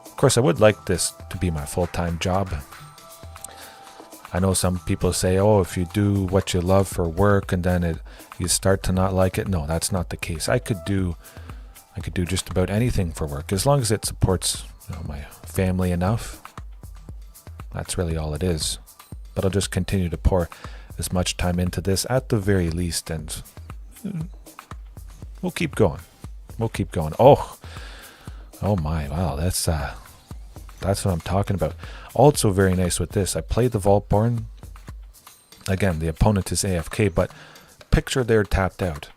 Of course, I would like this to be my full-time job. I know some people say, oh, if you do what you love for work and then you start to not like it. No, that's not the case. I could do just about anything for work, as long as it supports, my family enough. That's really all it is. But I'll just continue to pour as much time into this at the very least, and we'll keep going. We'll keep going. Oh my, wow, that's what I'm talking about. Also very nice with this, I played the Vaultborn. Again, the opponent is AFK, but picture they're tapped out.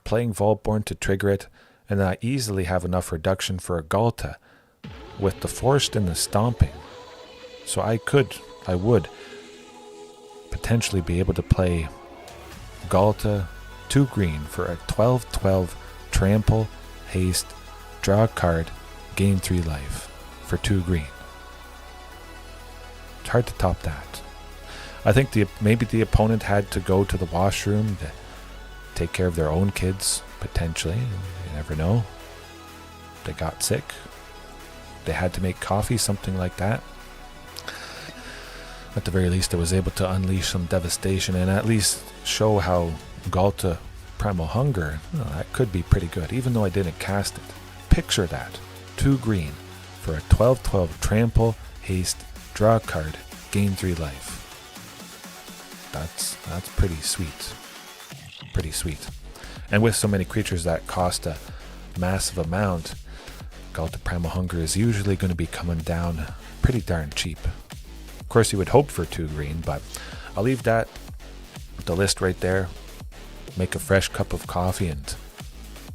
Playing Vaultborn to trigger it, and then I easily have enough reduction for a Ghalta with the Forced and the Stomping. So I would potentially be able to play Ghalta 2 green for a 12/12 trample, haste, draw a card, gain 3 life for 2 green. It's hard to top that. I think maybe the opponent had to go to the washroom to take care of their own kids, potentially. You never know. They got sick. They had to make coffee, something like that. At the very least, it was able to unleash some devastation and at least show how Ghalta Primal Hunger, that could be pretty good, even though I didn't cast it. Picture that. 2 green for a 12/12 trample, haste, draw a card, gain 3 life. That's pretty sweet. Pretty sweet. And with so many creatures that cost a massive amount, Ghalta Primal Hunger is usually going to be coming down pretty darn cheap. Of course, you would hope for 2 green, but I'll leave that, the list right there. Make a fresh cup of coffee, and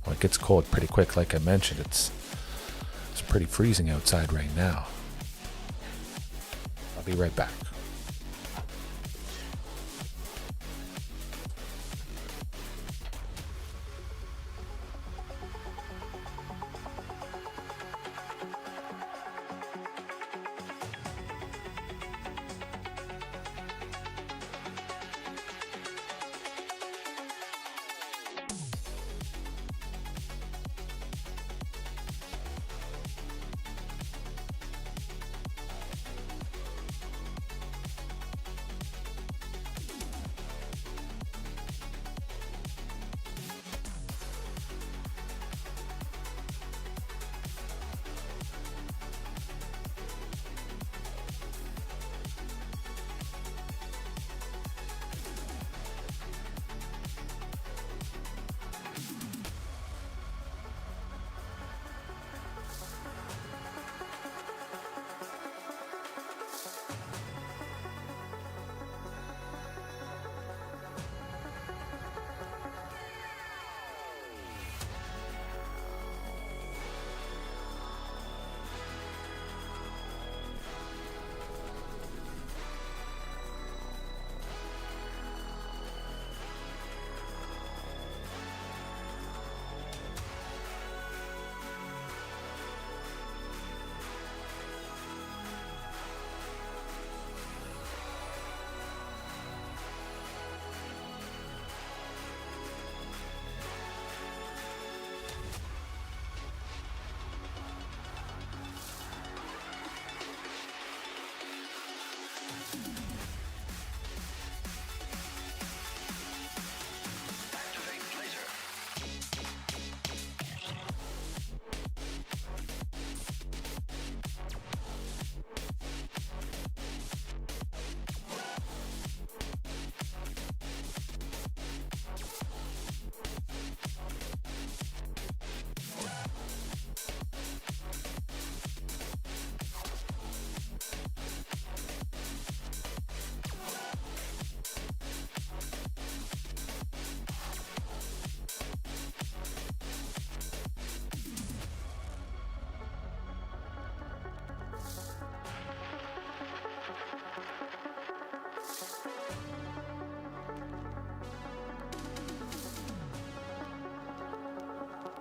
well, it gets cold pretty quick. Like I mentioned, it's pretty freezing outside right now. I'll be right back.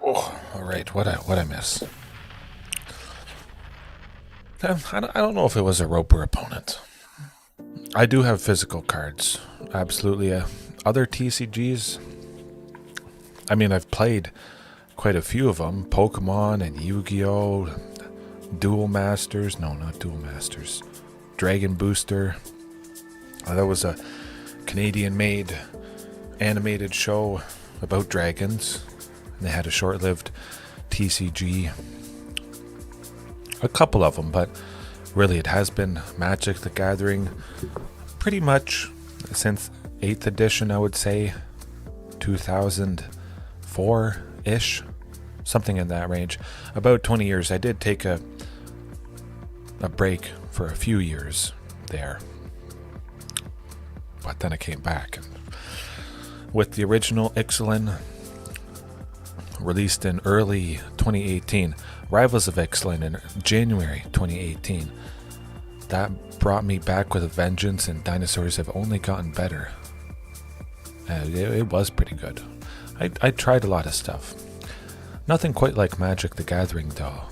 Oh, all right. What I miss? I don't know if it was a Roper opponent. I do have physical cards. Absolutely. Other TCGs. I mean, I've played quite a few of them. Pokemon and Yu-Gi-Oh! Duel Masters. No, not Duel Masters. Dragon Booster. That was a Canadian-made animated show about dragons. And they had a short-lived TCG. A couple of them, but really it has been Magic the Gathering pretty much since 8th edition, I would say. 2004-ish. Something in that range. About 20 years. I did take a break for a few years there. But then I came back. And with the original Ixalan released in early 2018, Rivals of Ixalan in January 2018. That brought me back with a vengeance, and Dinosaurs have only gotten better. It was pretty good. I tried a lot of stuff. Nothing quite like Magic the Gathering, though.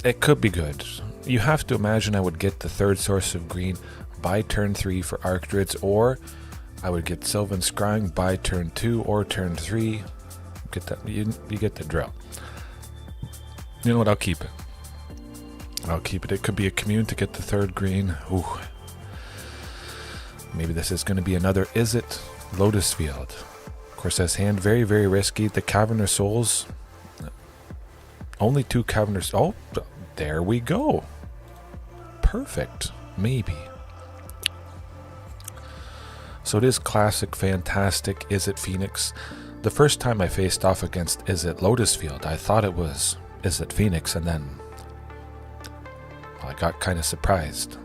It could be good. You have to imagine I would get the third source of green by turn 3 for Archdruids, or I would get Sylvan Scrying by turn 2 or turn 3. Get that? You get the drill. You know what? I'll keep it. I'll keep it. It could be a Commune to get the third green. Ooh. Maybe this is going to be another Izzet Lotus Field. Of course, this hand very, very risky. The Cavern of Souls. Only 2 Cavern of Souls. Oh, there we go. Perfect. Maybe. So it is classic, fantastic Izzet Phoenix. The first time I faced off against Izzet Lotus Field, I thought it was Izzet Phoenix, and then I got kind of surprised.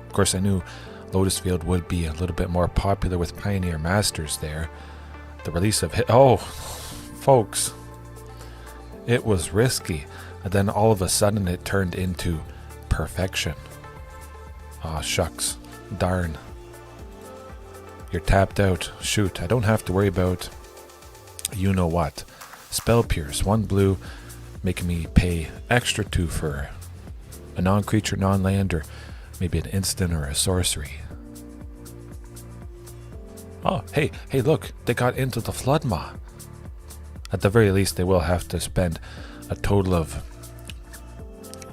Of course, I knew Lotus Field would be a little bit more popular with Pioneer Masters there. The release of oh, folks, it was risky. And then all of a sudden it turned into perfection. Aw, shucks. Darn. You're tapped out. Shoot, I don't have to worry about you know what. Spell Pierce, 1 blue, making me pay extra 2 for a non-creature, non-land, or maybe an instant or a sorcery. Oh, hey, look, they got into the Flood Maw. At the very least, they will have to spend a total of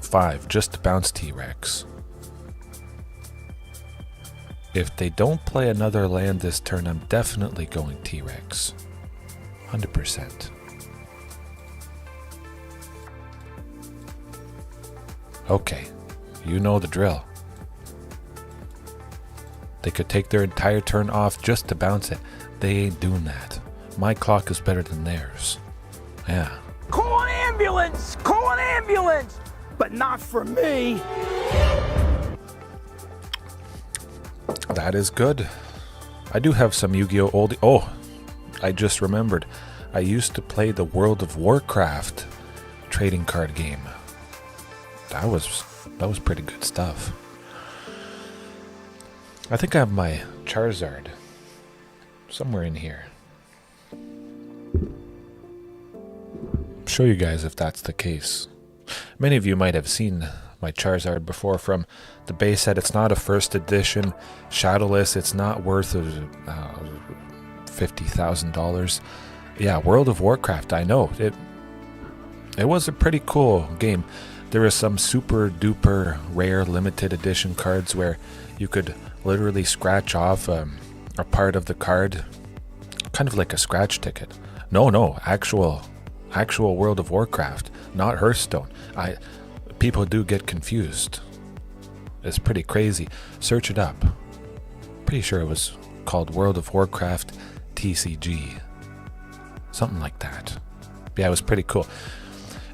5 just to bounce T-Rex. If they don't play another land this turn, I'm definitely going T-Rex. 100%. Okay, you know the drill. They could take their entire turn off just to bounce it. They ain't doing that. My clock is better than theirs. Yeah. Call an ambulance! Call an ambulance! But not for me! That is good. I do have some Yu-Gi-Oh! Oldie. Oh, I just remembered. I used to play the World of Warcraft trading card game. That was pretty good stuff. I think I have my Charizard somewhere in here. Show you guys if that's the case. Many of you might have seen my Charizard before from the base set. It's not a first edition, shadowless. It's not worth $50,000. Yeah, World of Warcraft. I know it was a pretty cool game. There were some super duper rare limited edition cards where you could literally scratch off a part of the card, kind of like a scratch ticket. No, actual World of Warcraft, not Hearthstone. People do get confused. It's pretty crazy. Search it up. Pretty sure it was called World of Warcraft TCG. Something like that. Yeah, it was pretty cool.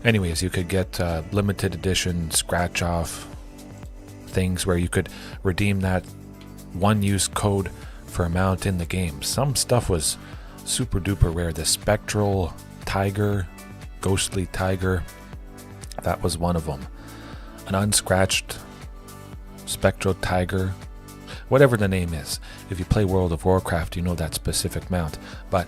Anyways, you could get limited edition scratch off things where you could redeem that one-use code for a mount in the game. Some stuff was super duper rare. The Spectral Tiger, Ghostly Tiger, that was one of them. An unscratched Spectral Tiger, whatever the name is. If you play World of Warcraft, you know that specific mount. But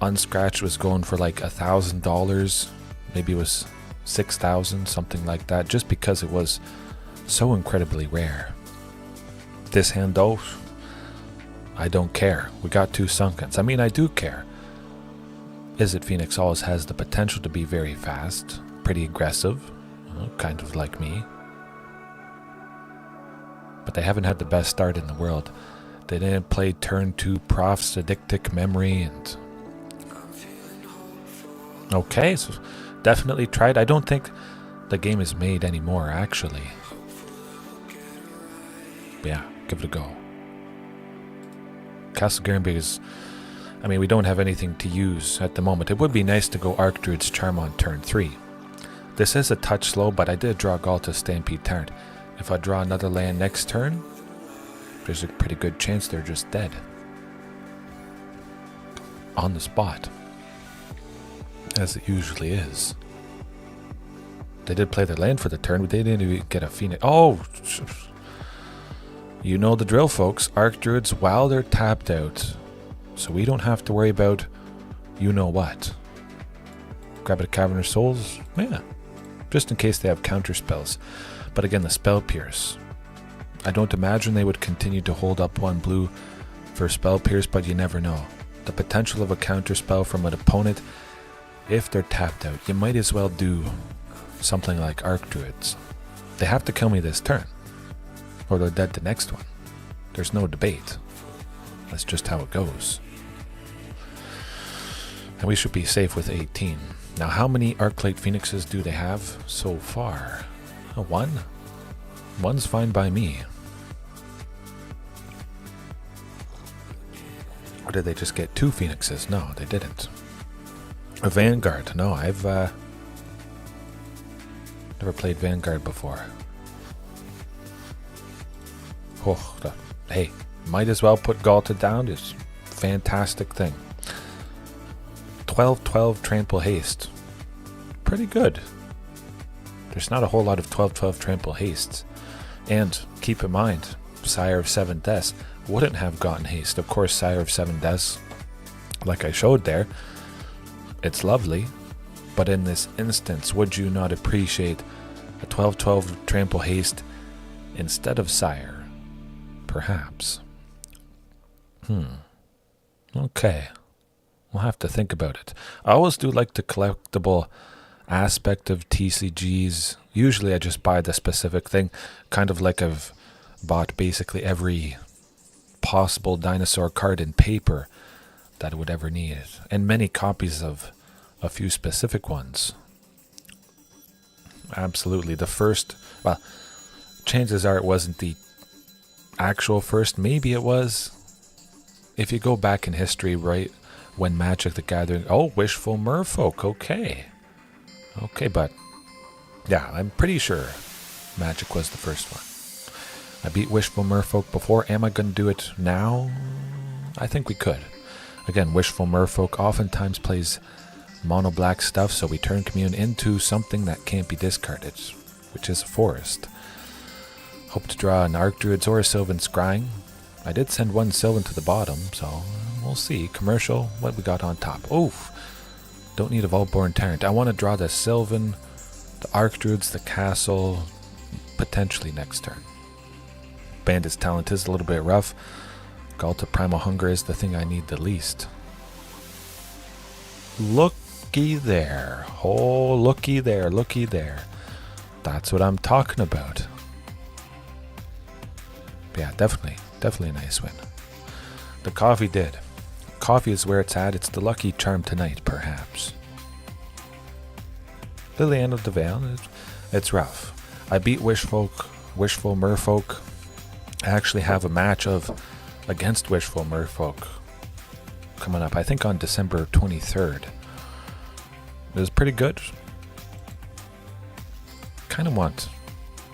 unscratched was going for like $1,000. Maybe it was 6,000, something like that, just because it was so incredibly rare. This hand, though, I don't care. We got 2 Sunkens. I mean, I do care. Izzet Phoenix always has the potential to be very fast, pretty aggressive, kind of like me. But they haven't had the best start in the world. They didn't play turn 2 Prof's Addictic Memory and... Okay, so definitely tried. I don't think the game is made anymore, actually. Yeah, give it a go. Castle Garenbrig is... I mean, we don't have anything to use at the moment. It would be nice to go Archdruid's Charm on turn 3. This is a touch slow, but I did draw Ghalta Stampede Tyrant. If I draw another land next turn, there's a pretty good chance they're just dead. On the spot. As it usually is. They did play their land for the turn, but they didn't even get a Phoenix. Oh! You know the drill, folks. Archdruids while they're tapped out. So we don't have to worry about you know what. Grab a Cavern of Souls? Yeah. Just in case they have counter spells. But again, the Spell Pierce. I don't imagine they would continue to hold up 1 blue for Spell Pierce, but you never know. The potential of a counter spell from an opponent, if they're tapped out, you might as well do something like Archdruids. They have to kill me this turn, or they're dead the next one. There's no debate. That's just how it goes. And we should be safe with 18. Now, how many Arclight Phoenixes do they have so far? 1? 1's fine by me. Or did they just get 2 Phoenixes? No, they didn't. A Vanguard. No, I've never played Vanguard before. Oh, hey, might as well put Ghalta down. It's a fantastic thing. 12-12 Trample Haste. Pretty good. There's not a whole lot of 12-12 Trample Hastes. And keep in mind, Sire of 7 Deaths wouldn't have gotten haste. Of course, Sire of 7 Deaths, like I showed there, it's lovely. But in this instance, would you not appreciate a 12-12 Trample Haste instead of Sire? Perhaps. Okay. We'll have to think about it. I always do like the collectible aspect of TCGs. Usually I just buy the specific thing, kind of like I've bought basically every possible dinosaur card in paper that I would ever need, and many copies of a few specific ones. Absolutely. The first, well, chances are it wasn't the actual first. Maybe it was. If you go back in history, right, when Magic the Gathering, oh, Wishful Merfolk, okay, but yeah, I'm pretty sure Magic was the first one. I beat Wishful Merfolk before. Am I going to do it now? I think we could. Again, Wishful Merfolk oftentimes plays mono black stuff, so we turn Commune into something that can't be discarded, which is a forest. Hope to draw an Archdruid or a Sylvan Scrying. I did send 1 Sylvan to the bottom, so we'll see. Commercial, what we got on top? Oof. Don't need a Vaultborn Tyrant. I want to draw the Sylvan, the Archdruids, the Castle, potentially next turn. Bandit's Talent is a little bit rough. Ghalta Primal Hunger is the thing I need the least. Looky there. Oh, looky there, looky there. That's what I'm talking about. Yeah, definitely a nice win. The coffee did. Coffee is where it's at. It's the lucky charm tonight, perhaps. Liliana of the Vale, it's rough. I beat Wishful Merfolk. I actually have a match against Wishful Merfolk coming up, I think on December 23rd. It was pretty good. Kind of want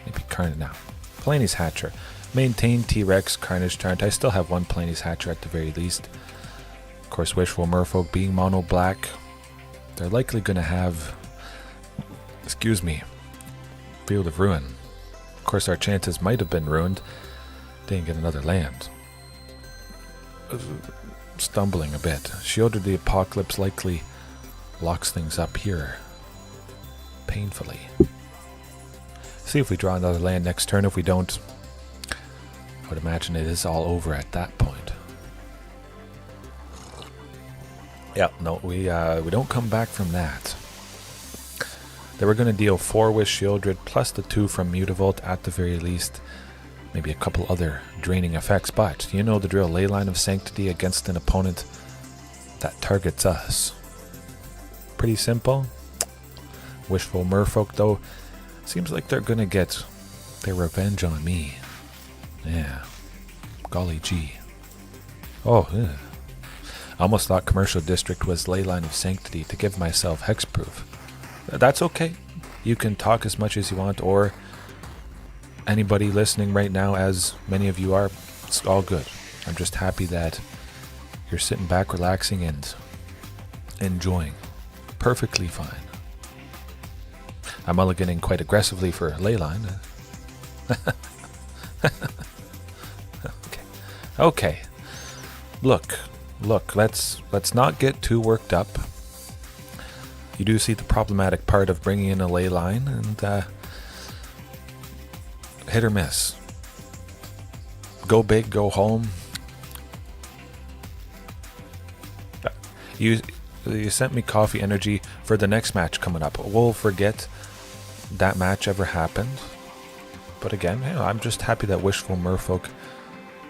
maybe Carnage now. Palani's Hatcher. Maintain T-Rex, Carnage Tyrant. I still have 1 Palani's Hatcher at the very least. Of course, Wishful Merfolk being mono black, they're likely going to have, Field of Ruin. Of course, our chances might have been ruined. Didn't get another land. Stumbling a bit. Shield of the Apocalypse likely locks things up here. Painfully. See if we draw another land next turn. If we don't, I would imagine it is all over at that point. Yeah, no, we don't come back from that. They were going to deal 4 with Shieldred, plus the 2 from Mutavault at the very least. Maybe a couple other draining effects, but you know the drill. Leyline of Sanctity against an opponent that targets us. Pretty simple. Wishful Merfolk, though, seems like they're going to get their revenge on me. Yeah. Golly gee. Oh, yeah. I almost thought Commercial District was Leyline of Sanctity to give myself hexproof. That's okay. You can talk as much as you want, or anybody listening right now, as many of you are, it's all good. I'm just happy that you're sitting back, relaxing, and enjoying. Perfectly fine. I'm mulliganing quite aggressively for Leyline. Okay. Look, let's not get too worked up. You do see the problematic part of bringing in a ley line, and hit or miss. Go big, go home. You sent me coffee energy for the next match coming up. We'll forget that match ever happened. But again, I'm just happy that Wishful Merfolk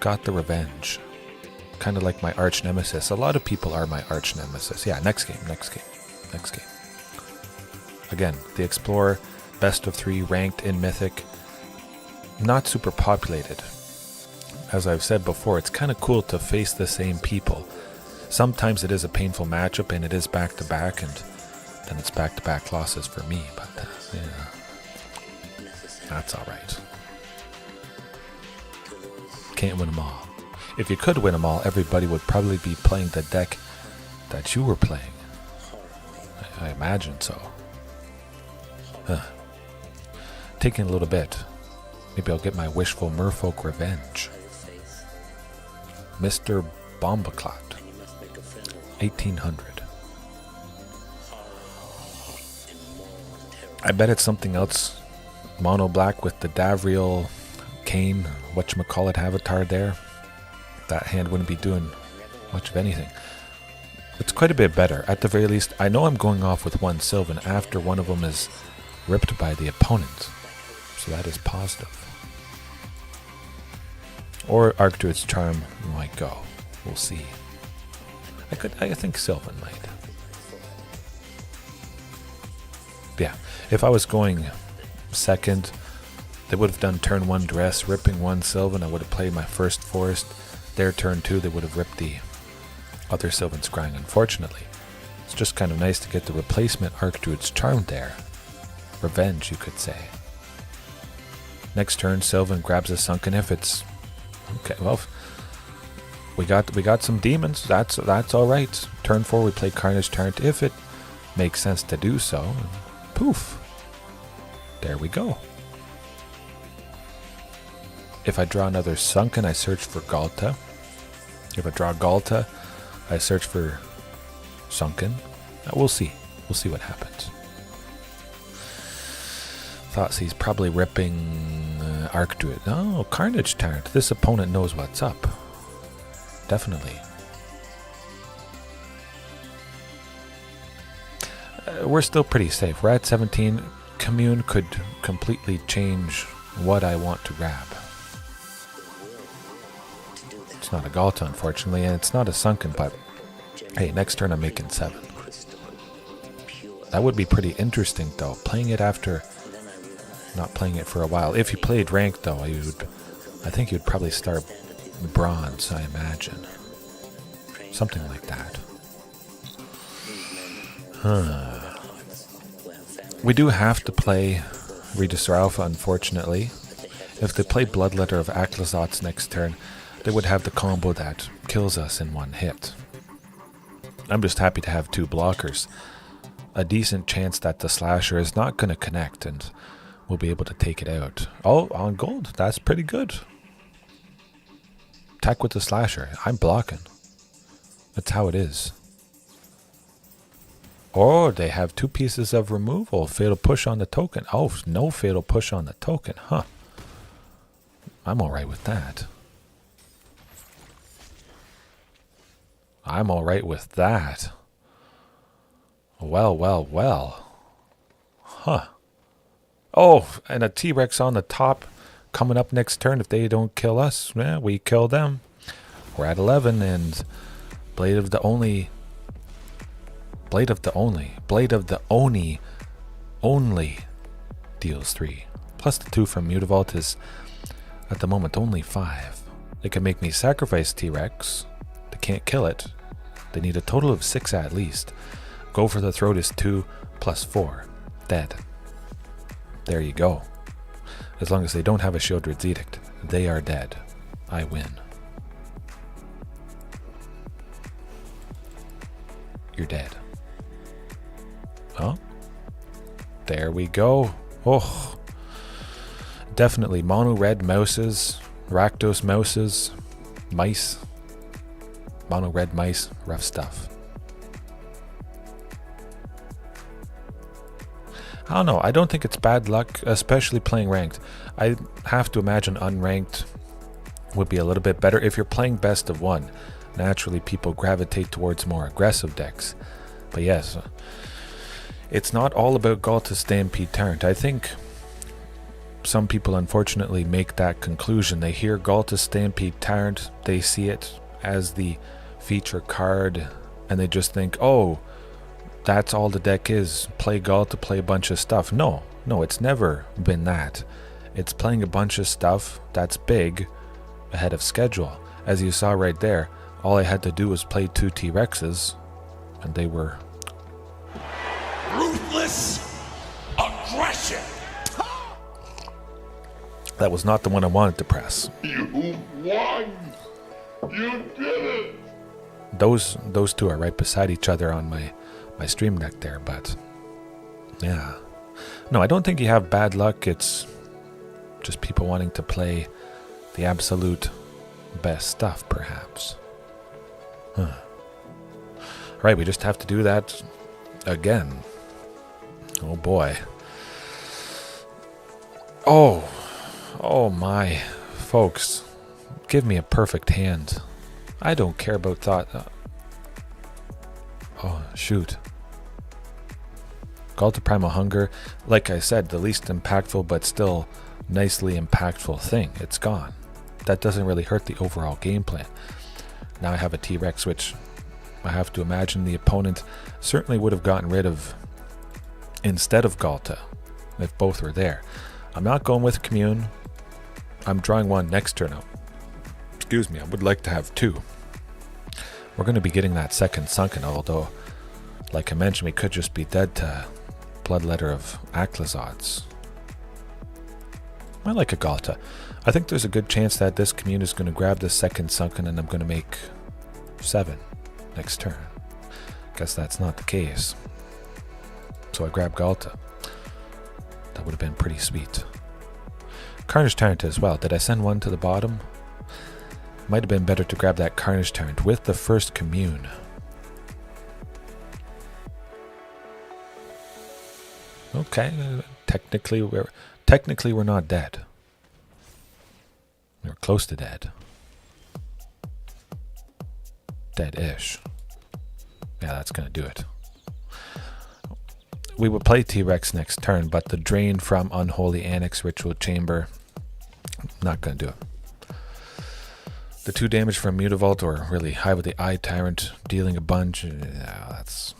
got the revenge. Kind of like my arch nemesis. A lot of people are my arch nemesis. Yeah, next game. Again, the Explorer, best of 3, ranked in Mythic. Not super populated. As I've said before, it's kind of cool to face the same people. Sometimes it is a painful matchup and it is back-to-back, and then it's back-to-back losses for me, but yeah, that's alright. Can't win them all. If you could win them all, everybody would probably be playing the deck that you were playing. I imagine so. Taking a little bit. Maybe I'll get my Wishful Merfolk revenge. Mr. Bombaclot. 1800. I bet it's something else. Mono black with the Davriel Kane, whatchamacallit avatar there. That hand wouldn't be doing much of anything. It's quite a bit better. At the very least, I know I'm going off with one Sylvan after one of them is ripped by the opponent. So that is positive. Or Archdruid's Charm might go. We'll see. I think Sylvan might. Yeah, if I was going second, they would have done turn 1 Dress, ripping 1 Sylvan. I would have played my first Forest. Their turn 2, they would have ripped the other Sylvan Scrying. Unfortunately, it's just kind of nice to get the replacement Archdruid's Charm there. Revenge, you could say. Next turn, Sylvan grabs a Sunken if it's... Okay, well... We got some demons. That's all right. Turn 4 we play Carnage Tyrant if it makes sense to do so. And poof. There we go. If I draw another Sunken, I search for Ghalta. If I draw Ghalta, I search for Sunken. We'll see. We'll see what happens. Thoughts he's probably ripping Archdruid. Oh, Carnage Tyrant. This opponent knows what's up. Definitely. We're still pretty safe. We're at 17. Commune could completely change what I want to grab. It's not a Ghalta, unfortunately, and it's not a Sunken, but hey, next turn I'm making 7. That would be pretty interesting, though. Playing it after not playing it for a while. If you played ranked, though, I think you'd probably start bronze, I imagine. Something like that. We do have to play Regisaur Alpha, unfortunately. If they play Bloodletter of Aclazotz next turn, they would have the combo that kills us in one hit. I'm just happy to have 2 blockers. A decent chance that the Slasher is not going to connect and we'll be able to take it out. Oh, on gold. That's pretty good. Attack with the Slasher. I'm blocking. That's how it is. Or they have 2 pieces of removal. Fatal push on the token. Oh, no fatal push on the token. Huh. I'm alright with that. I'm alright with that. Well, well, well. Huh. Oh, and a T-Rex on the top. Coming up next turn, if they don't kill us, we kill them. We're at 11, and Blade of the Oni only deals 3. Plus the 2 from Mutavault is, at the moment, only 5. They can make me sacrifice T-Rex. They can't kill it. They need a total of 6 at least. Go for the Throat is 2 plus 4. Dead. There you go. As long as they don't have a Shieldred's Edict, they are dead. I win. You're dead. Oh. There we go. Oh. Definitely mono red mouses, Rakdos mouses. Mice. Mono red mice. Rough stuff. I don't know. I don't think it's bad luck, especially playing ranked. I have to imagine unranked would be a little bit better. If you're playing best of one, naturally people gravitate towards more aggressive decks. But yes, it's not all about Ghalta Stampede Tyrant. I think some people unfortunately make that conclusion. They hear Ghalta Stampede Tyrant, they see it as the feature card, and they just think, oh, that's all the deck is. Play Ghalta, play a bunch of stuff. No, it's never been that. It's playing a bunch of stuff that's big ahead of schedule. As you saw right there, all I had to do was play 2 T-Rexes, and they were... Ruthless aggression. That was not the one I wanted to press. You won. You did it. Those two are right beside each other on my stream deck there, but yeah. No, I don't think you have bad luck. It's just people wanting to play the absolute best stuff, perhaps. Huh. Right, we just have to do that again. Oh boy. Oh my. Folks, give me a perfect hand. I don't care about thought. Oh, shoot. Ghalta Primal Hunger, like I said, the least impactful but still nicely impactful thing. It's gone. That doesn't really hurt the overall game plan. Now I have a T-Rex, which I have to imagine the opponent certainly would have gotten rid of instead of Ghalta if both were there. I'm not going with Commune. I'm drawing one next turn out. Excuse me, I would like to have 2. We're going to be getting that second Sunken, although, like I mentioned, we could just be dead to Bloodletter of Aclazods. I like a Ghalta. I think there's a good chance that this Commune is going to grab the second Sunken and I'm going to make 7 next turn. Guess that's not the case. So I grab Ghalta. That would have been pretty sweet. Carnage Tyrant as well. Did I send one to the bottom? Might have been better to grab that Carnage Tyrant with the first Commune. Okay, technically we're not dead. We're close to dead. Dead-ish. Yeah, that's gonna do it. We would play T-Rex next turn, but the drain from Unholy Annex Ritual Chamber, not gonna do it. The 2 damage from Mutavault, or really high with the Eye Tyrant, dealing a bunch, that's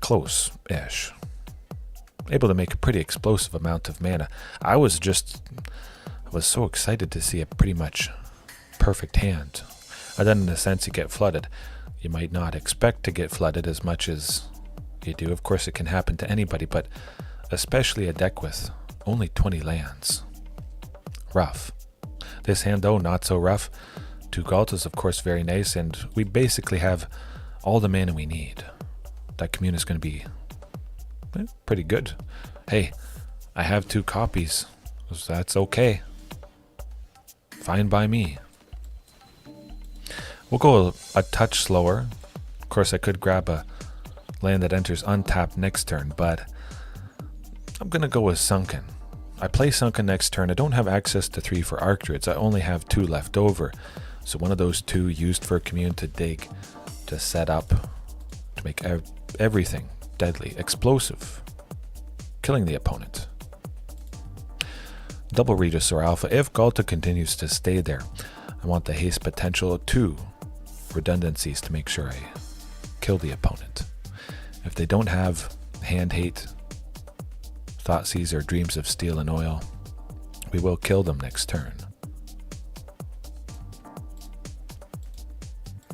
close-ish. Able to make a pretty explosive amount of mana. I was so excited to see a pretty much perfect hand. And then in a sense you get flooded. You might not expect to get flooded as much as you do. Of course it can happen to anybody, but especially a deck with only 20 lands. Rough. This hand though, not so rough. 2 Ghaltas, of course, very nice, and we basically have all the mana we need. That Commune is going to be pretty good. Hey, I have 2 copies, so that's okay. Fine by me. We'll go a touch slower. Of course, I could grab a land that enters untapped next turn, but I'm going to go with Sunken. I play Sunken next turn. I don't have access to 3 for Archdruids. I only have 2 left over. So one of those 2 used for Commune to dig, to set up, to make everything deadly, explosive, killing the opponent. Double Regisaur Alpha. If Ghalta continues to stay there, I want the haste potential, 2 redundancies to make sure I kill the opponent. If they don't have Hand Hate, Thoughtseize, or Dreams of Steel and Oil, we will kill them next turn.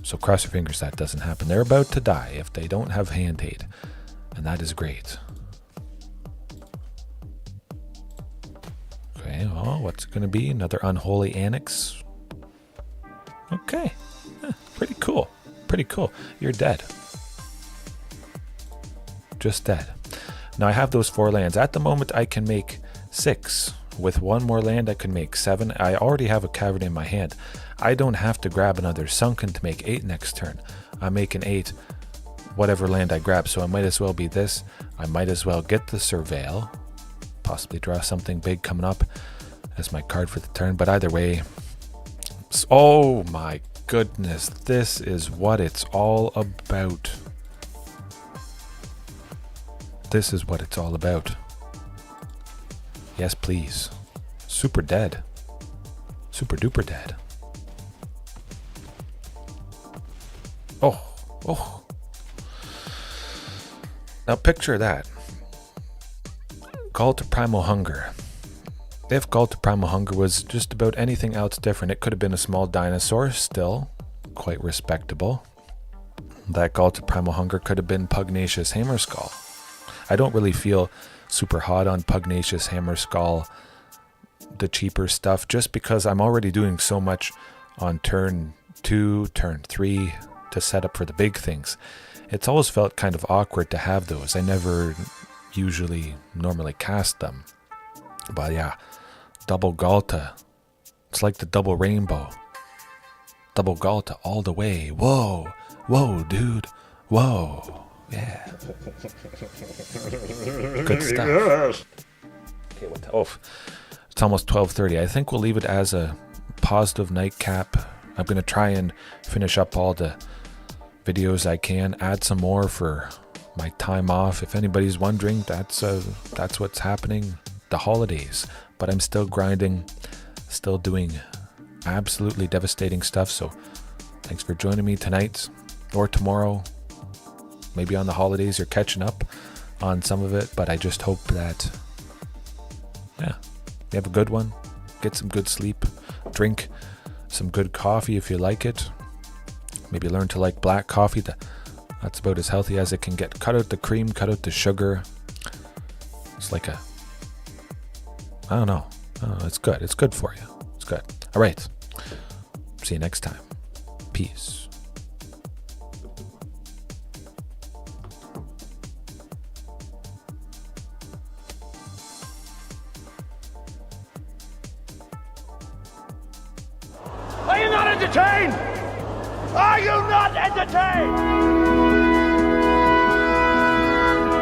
So cross your fingers that doesn't happen. They're about to die if they don't have Hand Hate, and that is great. Okay, well, what's it going to be? Another Unholy Annex? Okay, pretty cool. Pretty cool. You're dead. Just dead. Now I have those 4 lands. At the moment I can make 6 With one more land, I can make 7. I already have a Cavern in my hand. I don't have to grab another Sunken to make 8 next turn. I'm making 8 whatever land I grab, so I might as well be this. I might as well get the Surveil, possibly draw something big coming up as my card for the turn, but either way, oh my goodness, this is what it's all about. This is what it's all about. Yes, please. Super dead. Super duper dead. Oh. Now picture that. Ghalta Primal Hunger. If Ghalta Primal Hunger was just about anything else different, it could have been a small dinosaur, still quite respectable. That Ghalta Primal Hunger could have been Pugnacious Hammerskull. I don't really feel super hot on Pugnacious Hammerskull, the cheaper stuff, just because I'm already doing so much on turn 2, turn 3 to set up for the big things. It's always felt kind of awkward to have those. I never normally cast them. But yeah, double Ghalta. It's like the double rainbow. Double Ghalta all the way. Whoa, dude. Whoa. Yeah. Good stuff. Okay, what it's almost 12:30. I think we'll leave it as a positive nightcap. I'm going to try and finish up all the videos I can, add some more for my time off. If anybody's wondering, that's what's happening, the holidays. But I'm still grinding, still doing absolutely devastating stuff. So thanks for joining me tonight or tomorrow. Maybe on the holidays you're catching up on some of it, but I just hope that, yeah, you have a good one. Get some good sleep. Drink some good coffee if you like it. Maybe learn to like black coffee. That's about as healthy as it can get. Cut out the cream, cut out the sugar. It's like I don't know. It's good. It's good for you. It's good. All right. See you next time. Peace. Are you not entertained? Are you not entertained?